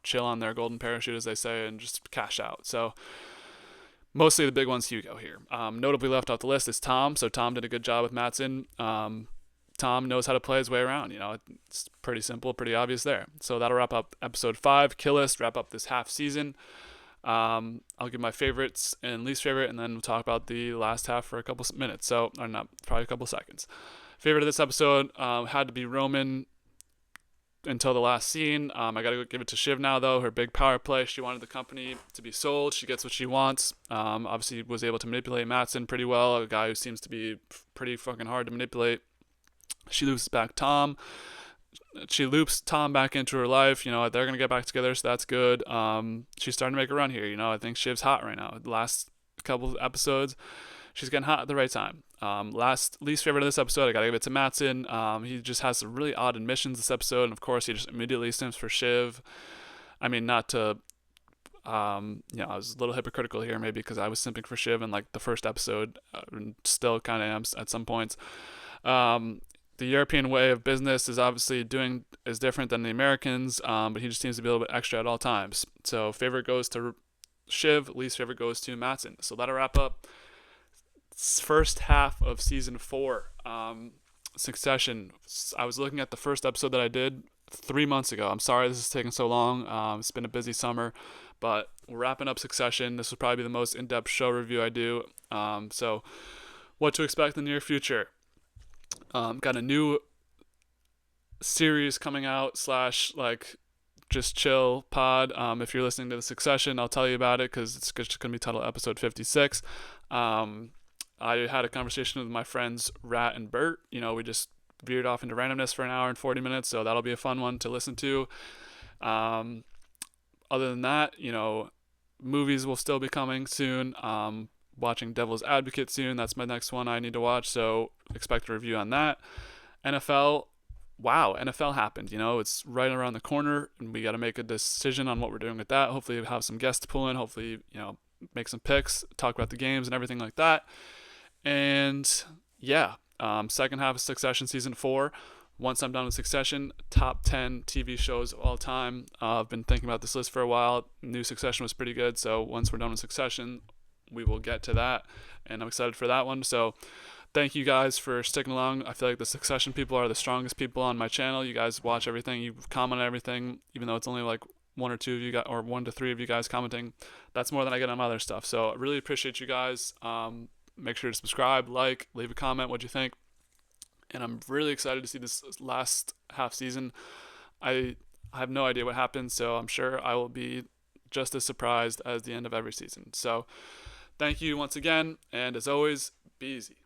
chill on their golden parachute, as they say, and just cash out. So mostly the big one's Hugo here. Notably left off the list is Tom, so Tom did a good job with Matson. Tom knows how to play his way around. It's pretty simple, pretty obvious there. So that'll wrap up episode 5, Kill List, wrap up this half season. I'll give my favorites and least favorite, and then we'll talk about the last half for a couple minutes. So, or not, probably a couple seconds. Favorite of this episode had to be Roman until the last scene. I got to give it to Shiv now, though. Her big power play. She wanted the company to be sold. She gets what she wants. Obviously, was able to manipulate Mattson pretty well, a guy who seems to be pretty fucking hard to manipulate. She loops back Tom. She loops Tom back into her life. They're gonna get back together, so that's good. She's starting to make a run here. I think Shiv's hot right now. The last couple of episodes, she's getting hot at the right time. Least favorite of this episode, I gotta give it to Mattson. He just has some really odd admissions this episode, and of course he just immediately sims for Shiv. I mean, not to, I was a little hypocritical here maybe because I was simping for Shiv in like the first episode, and still kind of am at some points. The European way of business is different than the Americans, but he just seems to be a little bit extra at all times. So favorite goes to Shiv, least favorite goes to Mattson. So that'll wrap up first half of season 4, Succession. I was looking at the first episode that I did 3 months ago. I'm sorry this is taking so long. It's been a busy summer, but we're wrapping up Succession. This will probably be the most in-depth show review I do. So what to expect in the near future. Got a new series coming out / like just chill pod. If you're listening to the Succession, I'll tell you about it because it's just going to be titled episode 56. I had a conversation with my friends Rat and Bert. We just veered off into randomness for an hour and 40 minutes, so that'll be a fun one to listen to. Other than that, movies will still be coming soon. Watching Devil's Advocate soon. That's my next one I need to watch, so expect a review on that. NFL, wow, NFL happened. It's right around the corner, and we got to make a decision on what we're doing with that. Hopefully, we'll have some guests to pull in. Hopefully, make some picks, talk about the games and everything like that. And yeah, second half of Succession season 4. Once I'm done with Succession, top 10 TV shows of all time. I've been thinking about this list for a while. New Succession was pretty good, so once we're done with Succession, we will get to that, and I'm excited for that one. So thank you guys for sticking along. I feel like the Succession people are the strongest people on my channel. You guys watch everything, you comment on everything, even though it's only like 1 or 2 of you guys, or 1 to 3 of you guys commenting. That's more than I get on my other stuff. So I really appreciate you guys. Make sure to subscribe, leave a comment what you think. And I'm really excited to see this last half season. I have no idea what happens, so I'm sure I will be just as surprised as the end of every season. So thank you once again, and as always, be easy.